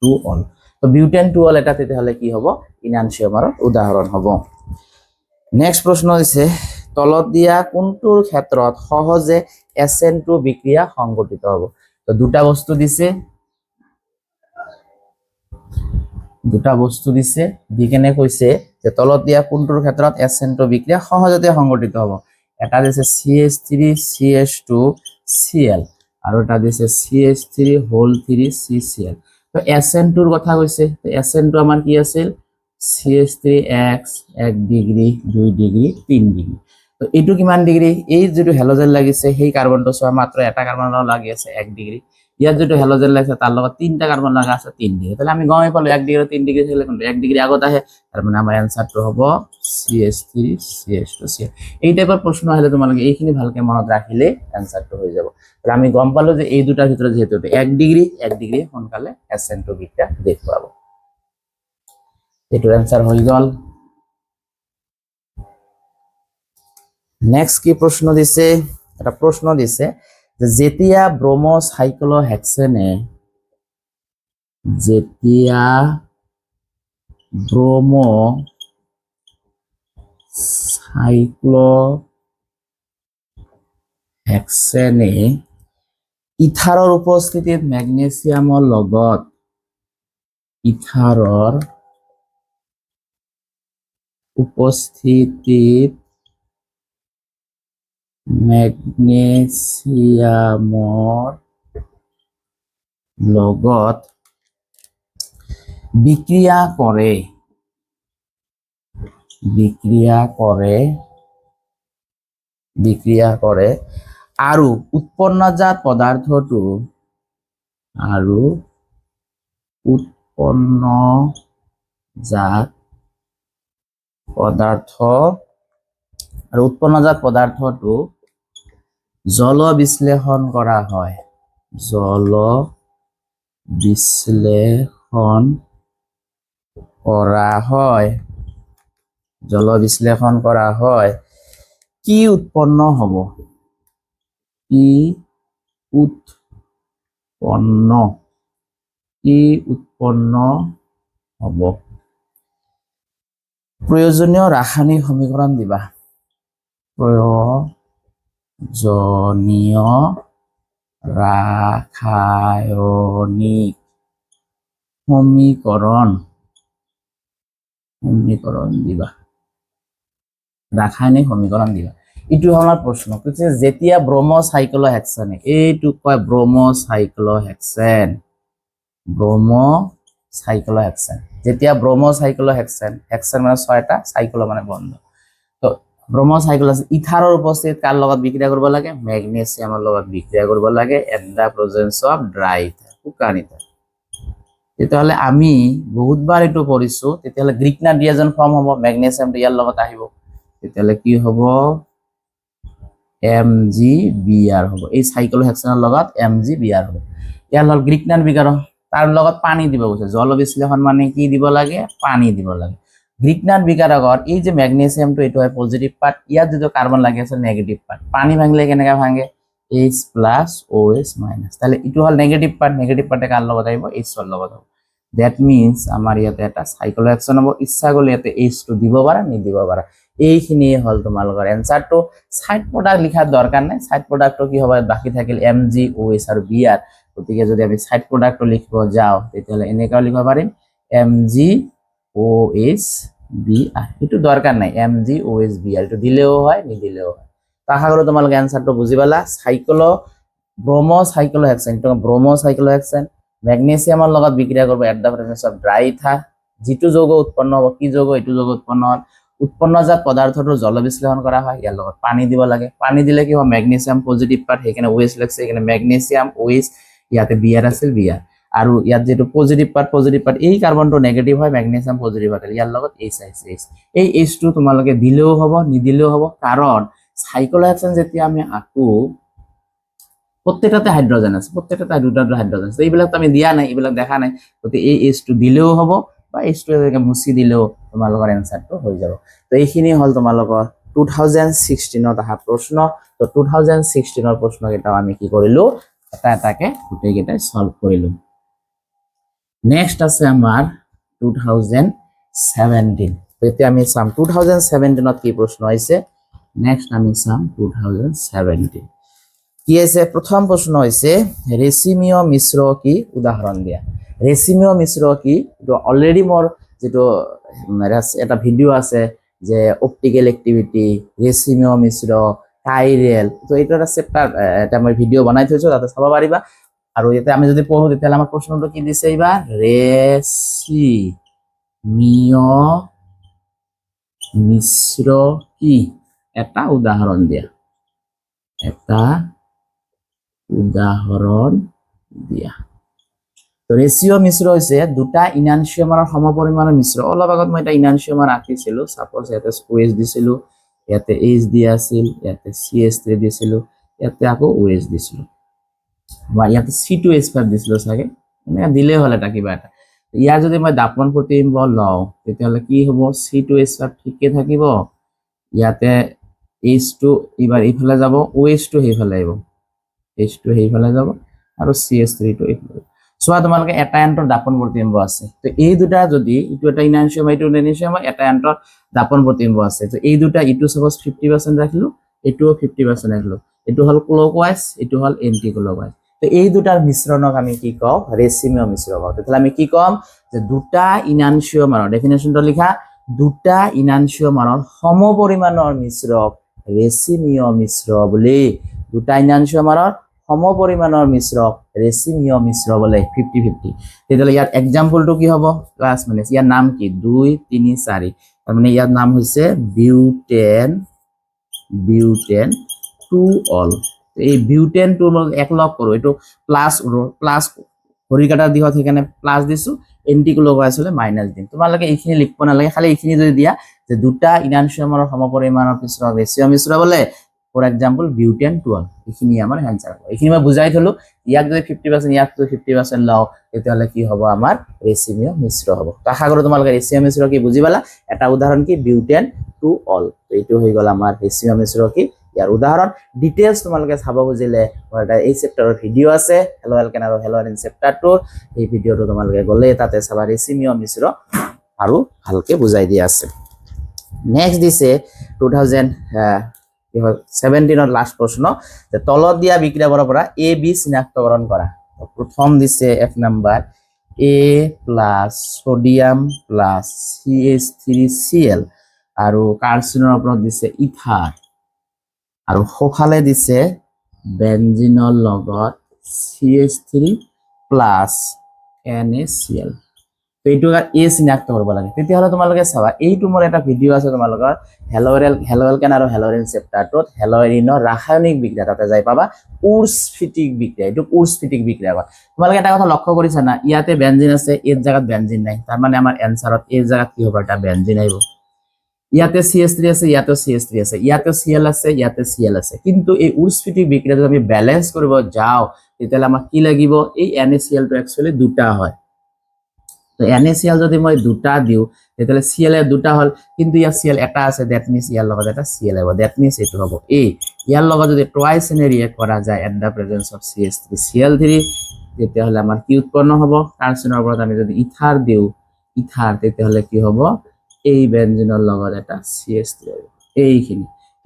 টুঅল। তো বিউটেন টুঅল এটা তেতিয়াহ'লে কি হ'ব ইনানশিওমাৰৰ উদাহৰণ হ'ব। নেক্সট প্ৰশ্ন হৈছে তলত দিয়া কোনটোৰ ক্ষেত্ৰত সহজে SN2 বিক্রিয়া সংঘটিত হ'ব। তো দুটা বস্তু দিছে দি কেনে কৈছে যে তলত দিয়া কোনটোৰ ক্ষেত্ৰত SN2 বিক্ৰিয়া সহজতে সংঘটিত হ'ব। এটা দিছে CH3CH2Cl আৰু এটা দিছে CH3 তো SN2 কথা কৈছে। তো SN2 আমাৰ কি আছিল CH3X 1 ডিগ্ৰী 2 ডিগ্ৰী 3 ডিগ্ৰী। তো এইটো কিমান ডিগ্ৰী এই যেটো হেলোজেন লাগিছে সেই কাৰ্বনটো চোৱা মাত্ৰ এটা কাৰ্বনৰ লাগি আছে 1 ডিগ্ৰী, ইয়াত যেটো হেলোজেন লাগছে তার লগত 3টা কার্বন লাগা আছে 3 ডিগ্রি তাহলে আমি গমে পালো 1 ডিগ্রি 3 ডিগ্রি থাকলে কোনটা 1 ডিগ্রি আগত আহে তার মানে আমার অ্যানসারটো হবে CH3 CH2 CH এই টাইপের প্রশ্ন হলে তোমাকে এইখিনি ভালকে মনত রাখিলে অ্যানসারটো হয়ে যাব তাহলে আমি গম পালো যে এই দুটার ভিতরে যেহেতু 1 ডিগ্রি সোনকালে SN2 বিটটা দেখতে পাবো এটার অ্যানসার হয়ে গেল নেক্সট কি প্রশ্ন দিছে এটা প্রশ্ন দিছে যে যেতিয়া ব্রোমো সাইক্লোহেক্সেনে যেতিয়া ব্রোমো সাইক্লোহেক্সেনে ইথাৰৰ উপস্থিতিত মেগনেছিয়ামৰ লগত ইথাৰৰ উপস্থিতিত মেগনেছিয়ামৰ লগত বিক্ৰিয়া কৰে আৰু উৎপন্নজাত পদাৰ্থটো জল বিশ্লেষণ কৰা হয় কি উৎপন্ন হ'ব প্রয়োজনীয় রাসায়নিক সমীকরণ দিবা প্রয়োজনীয় রাসায়নিক সমীকরণ দিবা ইটো আমার প্রশ্ন যেতিয়া ব্রোমো সাইক্লোহেক্সেনে এইটো কয় ব্রোমো সাইক্লোহেক্সেন যেতিয়া ব্রোমো সাইক্লোহেক্সেন হেক্সেন মানে 6টা সাইক্লো মানে বন্ধ তো ব্রোমো সাইক্লোহেক্সেন ইথাৰৰ উপস্থিতিত কাৰ লগত বিক্ৰিয়া কৰিব লাগে মেগনেছিয়ামৰ লগত বিক্ৰিয়া কৰিব লাগে at the presence of dry ether শুকান ইথাৰ তেতিয়াহ'লে আমি বহুতবাৰ এটো পঢ়িছো তেতিয়াহ'লে গ্ৰিগনাৰ ৰিয়েজন ফৰ্ম হ'ব মেগনেছিয়ামটো ইয়াৰ লগত আহিব তেতিয়াহ'লে কি হ'ব MgBr হ'ব এই সাইক্লোহেক্সেনৰ লগত MgBr হ'ব ইয়াৰ লগত গ্ৰিগনাৰ বিকাৰক তার লগত পানি দিব গৈছে জল বিশ্লেষণ মানে কি দিব লাগে পানি দিব লাগে গ্রিগনার বিকাৰকৰ এই যে ম্যাগনেসিয়ামটো এটো হয় পজিটিভ পার্ট ইয়াত যেটো কার্বন লাগি আছে নেগেটিভ পার্ট পানি ভাঙলে কেনেকা ভাঙে H+ OH- তাহলে এটো হল নেগেটিভ পার্টে কার লগত আইব H এর লগত হ'ব দ্যাট মিন্স আমার ইয়াতে এটা সাইক্লোহেক্সেন হ'ব ইচ্ছা গলে ইয়াতে H2 দিব পারা নি দিব পারা এইখিনি হল তোমালোকৰ এনসারটো সাইড প্রোডাক্ট লিখার দরকার নাই সাইড প্রোডাক্টটো কি হবে বাকি থাকিল MgOH আর Br গতিকে যদি আমি সাইড প্রোডাক্ট লিখব যাও তাহলে এনেকাও লিখব পারিম MgOH-Br এটো দরকার নাই MgOH-Br এটো দিলেও হয় নিদিলেও হয় আশা কৰো তোমালোকে এনসাৰটো বুজি পালা ব্ৰোমো সাইক্লোহেক্সেন ম্যাগনেসিয়ামৰ লগত বিক্ৰিয়া কৰব at the presence of dry ether যেটো যৌগ উৎপন্ন হ'ব কি যৌগ এটো যৌগ উৎপন্ন হল উৎপন্নজাত পদাৰ্থটো জল বিশ্লেষণ কৰা হয় ইয়াৰ লগত পানী দিব লাগে পানী দিলে কি হয় ম্যাগনেসিয়াম পজিটিভ পার্ট এখানে OH লাগছে এখানে ম্যাগনেসিয়াম OH ইয়াতে Br আছিল Br আৰু ইয়াত যেটো পজিটিভ পাৰ্ট এই কাৰ্বনটো নেগেটিভ হয় ম্যাগনেসিয়াম পজিটিভ পাৰ্ট ইয়াৰ লগত H আছে এই H2 তোমালোকে দিলেও হ'ব নিদিলেও হ'ব কাৰণ সাইক্লোহেক্সেন যেতিয়া আমি আকো প্রত্যেকটাতে হাইড্রোজেন আছে প্রত্যেকটাতে দুটা হাইড্রোজেন আছে এইবিলাক তো আমি দিয়া নাই এইবিলাক দেখা নাই গতি এই H2 দিলেও হ'ব বা H2 একে মুছি দিলেও তোমালোকৰ এনসাৰটো হৈ যাব তো এইখিনি হল তোমালোকৰ 2016 ত আহা প্ৰশ্ন তো 2016 প্ৰশ্ন কেইটাও আমি কি কৰিলো এটা এটাকে গোটেই কেইটাই সলভ কৰিলো নেক্সট আছে আমাৰ 2017 তো এতিয়া আমি চাম 2017 ত কি প্রশ্ন আছে নেক্সট আমি চাম 2017 কি আছে প্রথম প্রশ্ন হইছে রেসিমিও মিশ্র কি উদাহরণ দিয়া রেসিমিও মিশ্র কি তো অলরেডি মোর যেটো এটা ভিডিও আছে যে অপটিক্যাল অ্যাক্টিভিটি রেসিমিও মিশ্র কাইরেল তো এটা চেপ্টার এটা মই ভিডিও বনাই থৈছো তাতে চাব পাৰিবা আৰু ইয়াতে আমি যদি পঢ়ো তেতিয়াহলে আমাৰ প্ৰশ্নটো কি দিছে এইবাৰ ৰেসিমিও মিশ্ৰ কি এটা উদাহৰণ দিয়া এটা উদাহৰণ দিয়া তো ৰেচিঅ' মিশ্ৰ হৈছে দুটা ইনানচিয়ামাৰৰ সমপৰিমাণৰ মিশ্ৰ অলপ আগত মই এটা ইনানচিয়ামাৰ আঁকিছিলো সাপোজ ইয়াতে OH দিছিলো ইয়াতে H দিয়া আছিল ইয়াতে CH3 দিছিলো ইয়াতে আকৌ OH দিছিলো বা ইয়াতে C2H5 দিছিলো চাগে এনেকৈ দিলেই হ'ল এটা কিবা এটা ইয়াৰ যদি মই দাপন প্ৰতিবিম্ব লওঁ তেতিয়াহ'লে কি হ'ব C2H5 ঠিকে থাকিব ইয়াতে H2 এবাৰ এইফালে যাব OH2 সেইফালে আহিব H2 সেইফালে যাব আৰু CH3 টো এইফালে সোয়া তোমালোকে এটা এন্টৰ দাপন প্ৰতিবিম্ব আছে তো এই দুটা যদি ইটো এটা ইনানচিয়াম ইটো ইনানচিয়াম এটা এন্টৰ দাপন প্ৰতিবিম্ব আছে তো এই দুটা ইটো সাপোজ 50% ৰাখিলো এটোও 50% ৰাখিলো এটো হল ক্লকৱাইজ এটো হল এন্টি ক্লকৱাইজ তো এই দুটাৰ মিশ্ৰণক আমি কি কওঁ ৰেচিমিয় মিশ্ৰ কওঁ তেতিয়াহ'লে আমি কি কম যে দুটা ইনানচিয়ামৰ ডেফিনেশনটো লিখা দুটা ইনানচিয়ামৰ সমপৰিমাণৰ মিশ্ৰক ৰেচিমিয় মিশ্ৰ বুলি দুটা ইনানচিয়ামৰ সমপৰিমাণৰ মিশ্ৰক ৰেচিমিয় মিশ্ৰ বলে 50-50 তেতিয়াহ'লে ইয়াৰ এক্সাম্পলটো কি হ'ব ক্লাছ মানে ইয়াৰ নাম কি 2 3 4 তাৰ মানে ইয়াৰ নাম হৈছে বিউটেন টু অল এই বিউটেন টু এক লগ কৰো এটো প্লাস হৰি কাটাৰ দিহত সেইকাৰণে প্লাস দিছো এন্টি ক্লকৱাইজ হলে মাইনাস দিম তোমালোকে এইখিনি লিখিব নালাগে খালি এইখিনি যদি দিয়া যে দুটা ইনানচিয়ামৰ সমপৰিমাণৰ মিশ্ৰক ৰেচিমিয় মিশ্ৰ বলে for example butane two ol এইখিনি আমাৰ আনসাৰ হ'ব এইখিনি মই বুজাই থলো ইয়াক যদি 50% ইয়াক 50% লও তেতিয়াহ'লে কি হ'ব আমাৰ ৰেচিমিয় মিশ্ৰ হ'ব আশা কৰো তোমালোকে ৰেচিমিয় মিশ্ৰ কি বুজি পালা এটা উদাহৰণ কি বিউটেন টু অল এইটো হৈ গল আমাৰ ৰেচিমিয় মিশ্ৰ কি ইয়াৰ উদাহৰণ ডিটেইলছ তোমালোকে চাব খুজিলে এটা এই চেপ্টাৰৰ ভিডিও আছে হেলো এলকেন আৰু হেলো এন চেপ্টাৰ 2 এই ভিডিওটো তোমালোকে গলে তাতে চাবা ৰেচিমিয় মিশ্ৰ আৰু ভালকে বুজাই দিয়া আছে নেক্সট দিছে 2017 লাষ্ট প্ৰশ্ন যে তলত দিয়া বিক্ৰিয়াবোৰৰ পৰা এ বি চিনাক্তকৰণ কৰা প্ৰথম দিছে এক number A plus sodium plus CH3Cl আৰু কাৰ্চিনৰ ওপৰত দিছে ইথাৰ আৰু সোফালে দিছে বেনজিনৰ লগত CH3 প্লাস NaCl তো এইটো এ চিনাক্ত কৰিব লাগে তেতিয়াহ'লে তোমালোকে চাবা এইটো মোৰ এটা ভিডিও আছে তোমালোকৰ হেলোএলকেন আৰু হেলোৰিন চেপ্টাৰটোত হেলোৰিনৰ ৰাসায়নিক বিক্ৰিয়া তাতে যাই পাবা উৰ্সফিটিক বিক্ৰিয়া এইটো উৰ্সফিটিক বিক্ৰিয়া হয় তোমালোকে এটা কথা লক্ষ্য কৰিছা না ইয়াতে বেনজিন আছে এই জায়গাত বেনজিন নাই তাৰ মানে আমাৰ এনসারত এই জায়গাত কি হ'ব এটা বেনজিন আহিব ইয়াতে CH3 আছে ইয়াতে CH3 আছে ইয়াতে Cl আছে ইয়াতে Cl আছে কিন্তু এই উৰ্সফিটিক বিক্ৰিয়া যদি আমি ব্যালেন্স কৰিব যাও তেতিয়াহ'লে আমাক কি লাগিব এই NaCl টো एक्चुअली দুটা হয় তো NaCl যদি মই দুটা দিও তেতিয়াহ'লে Cl এর দুটা হল কিন্তু ইয়াৰ Cl এটা আছে দ্যাট মিন্স ইয়াৰ লগত এটা Cl হ'ব দ্যাট মিন্স এটো হ'ব A ইয়াৰ লগত যদি টুৱাইস এনে ৰিয়েক্ট কৰা যায় at the presence of CH3Cl3 তেতিয়াহ'লে আমাৰ কি উৎপন্ন হ'ব কাৰ্চিনৰ ওপৰত আমি যদি ইথাৰ দিও ইথাৰ তেতিয়াহ'লে কি হ'ব এই বেনজিনৰ লগত এটা CH3 হ'ব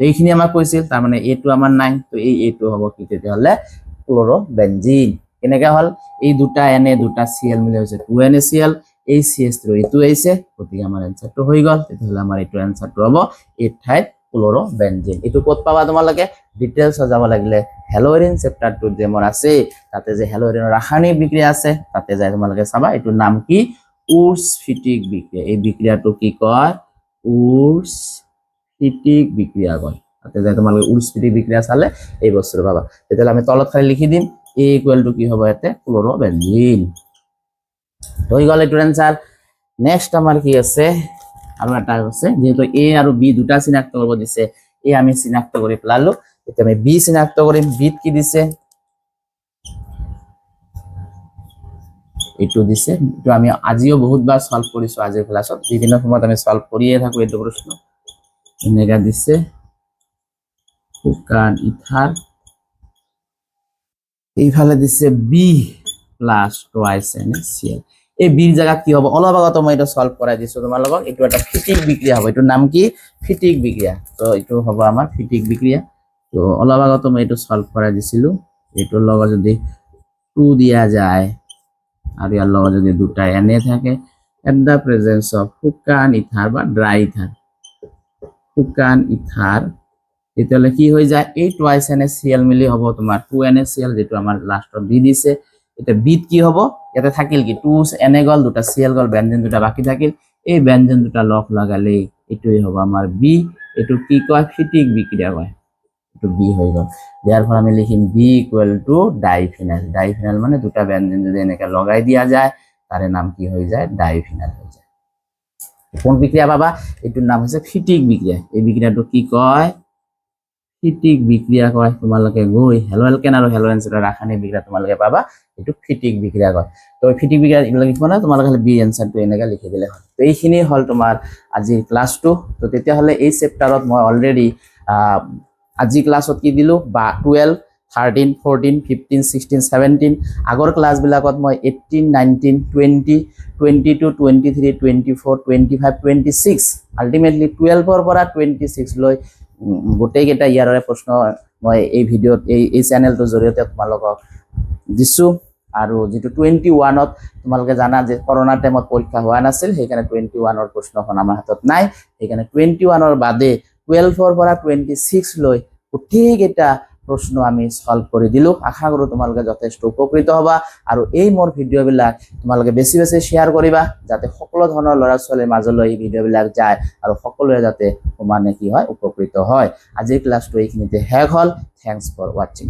এইখিনি আমাক কৈছিল তাৰ মানে এটো আমাৰ নাই তো এইটো হ'ব কি তেতিয়াহ'লে ক্লোৰোবেনজিন কেনেকা হল এই দুটা Na দুটা Cl মিলে হৈছে 2NaCl এই CH3 এইটো আইছে গতিকে আমাৰ আনসাৰটো হৈ গল তেতিয়াহ'লে আমাৰ এইটো আনসাৰটো হ'ব এই ঠাইত ক্লোৰোবেনজিন এইটো ক'ত পাবা তোমালোকে ডিটেইলছ যাব লাগিলে হেলোৰিন চেপ্টাৰ 2 যে মোৰ আছে তাতে যে হেলোৰিনৰ ৰাসায়নিক বিক্ৰিয়া আছে তাতে যাই তোমালোকে চাবা এইটো নাম কি উৰ্সফিটিক বিক্ৰিয়া এই বিক্ৰিয়াটো কি কয় উৰ্সফিটিক বিক্ৰিয়া কয় তাতে যাই তোমালোকে উৰ্সফিটিক বিক্রিয়া চালে এই বস্তুটো পাবা তেতিয়াহ'লে আমি তলত খালি লিখি দিম A equal to কি হবে এতে ক্লোৰোবেনজিন হৈ গল এটো আনসাৰ নেক্সট আমাৰ কি আছে আৰু এটা আছে যেহেতু A আৰু B দুটা চিনাক্ত কৰিব দিছে A আমি চিনাক্ত কৰি পেলালো এতিয়া আমি B চিনাক্ত কৰিম B কি দিছে এইটো দিছে তো আমি আজিও বহুতবাৰ সলভ কৰিছো আজিৰ ক্লাছত বিভিন্ন সময়ত আমি সলভ কৰিয়ে থাকো এইটো প্ৰশ্ন এনেকা দিছে শুকান ইথাৰ এইফালে দিছে B প্লাস টুৱাইস NaCl এই বিৰ জায়গাত কি হ'ব অলপ আগত মই এটা সলভ কৰাই দিছো তোমাৰ লগত এইটো এটা ফিটিক বিক্রিয়া হ'ব এইটো নাম কি ফিটিক বিক্রিয়া তো এইটো হ'ব আমাৰ ফিটিক বিক্ৰিয়া তো অলপ আগত মই এইটো সলভ কৰাই দিছিলো এইটোৰ লগত যদি 2 দিয়া যায় আর ইয়ার লগে যদি দুটা Na থাকে এট দা প্রেজেন্স অফ শুকান ইথার বা ড্রাই ইথার শুকান ইথার তেতিয়াহ'লে কি হৈ যায় এই টুৱাইস NaCl মিলি হ'ব তোমাৰ 2NaCl যেটো আমাৰ লাষ্টত দি দিছে এটা বিট কি হ'ব ইয়াতে থাকিল কি 2 Na গল দুটা Cl গল বেনজিন দুটা বাকি থাকিল এই বেনজিন দুটা লগ লাগালে এটোই হ'ব আমাৰ B এটো কি কয় ফিটিক বিক্ৰিয়া কয় এইটো বি হৈ গ'ল। দিয়াৰ পৰা আমি লিখিম B equal to diphenyl. Diphenyl মানে দুটা ব্যঞ্জন যদি এনেকে লগাই দিয়া যায় তাৰে নাম কি হৈ যায়? ডাইফিনাইল হৈ যায়। কোন বিক্ৰিয়া পাবা? এইটোৰ নাম হৈছে ফিটিক বিক্ৰিয়া। এই বিক্ৰিয়াটো কি কয়? ফিটিক বিক্ৰিয়া কয়। তোমালোকে গৈ হেলো এলকেন আৰু হেলো এনচিডৰ ৰাসায়নিক বিক্ৰিয়া তোমালোকে পাবা, এইটো ফিটিক বিক্ৰিয়া কয়। তো ফিটিক বিক্ৰিয়া এইবিলাক লিখিব না, তোমালোকে খালি বি এনসাৰটো এনেকৈ লিখি দিলে হ'ল। তো এইখিনি হ'ল তোমাৰ আজিৰ ক্লাছটো। তো তেতিয়াহ'লে এই চেপ্টাৰত মই অলৰেডি আজি ক্লাছত কি দিলোঁ? বা 12, 13, 14, 15, 16, 17 আগৰ ক্লাছবিলাকত মই 18, 19, 20, 22, 23, 24, 25, 26 আল্টিমেটলি 12ৰ পৰা 26 লৈ গোটেইকেইটা ইয়াৰে প্ৰশ্ন মই এই ভিডিঅ'ত এই চেনেলটোৰ জৰিয়তে তোমালোকক দিছোঁ। আৰু যিটো 21ত তোমালোকে জানা যে কৰোণাৰ টাইমত পৰীক্ষা হোৱা নাছিল, সেইকাৰণে 21ৰ প্ৰশ্নখন আমাৰ হাতত নাই। সেইকাৰণে 21ৰ বাদে 12ৰ পৰা 26 লৈ গোটেইকেইটা প্ৰশ্ন আমি সলভ কৰি দিলোঁ। আশা কৰোঁ তোমালোকে যথেষ্ট উপকৃত হ'বা আৰু এই মোৰ ভিডিঅ'বিলাক তোমালোকে বেছি বেছি শ্বেয়াৰ কৰিবা, যাতে সকলো ধৰণৰ ল'ৰা ছোৱালীৰ মাজলৈ এই ভিডিঅ'বিলাক যায় আৰু সকলোৱে যাতে সমানে কি হয়? উপকৃত হয়। আজিৰ ক্লাছটো এইখিনিতে শেষ হ'ল। থেংকছ ফৰ ৱাচিং।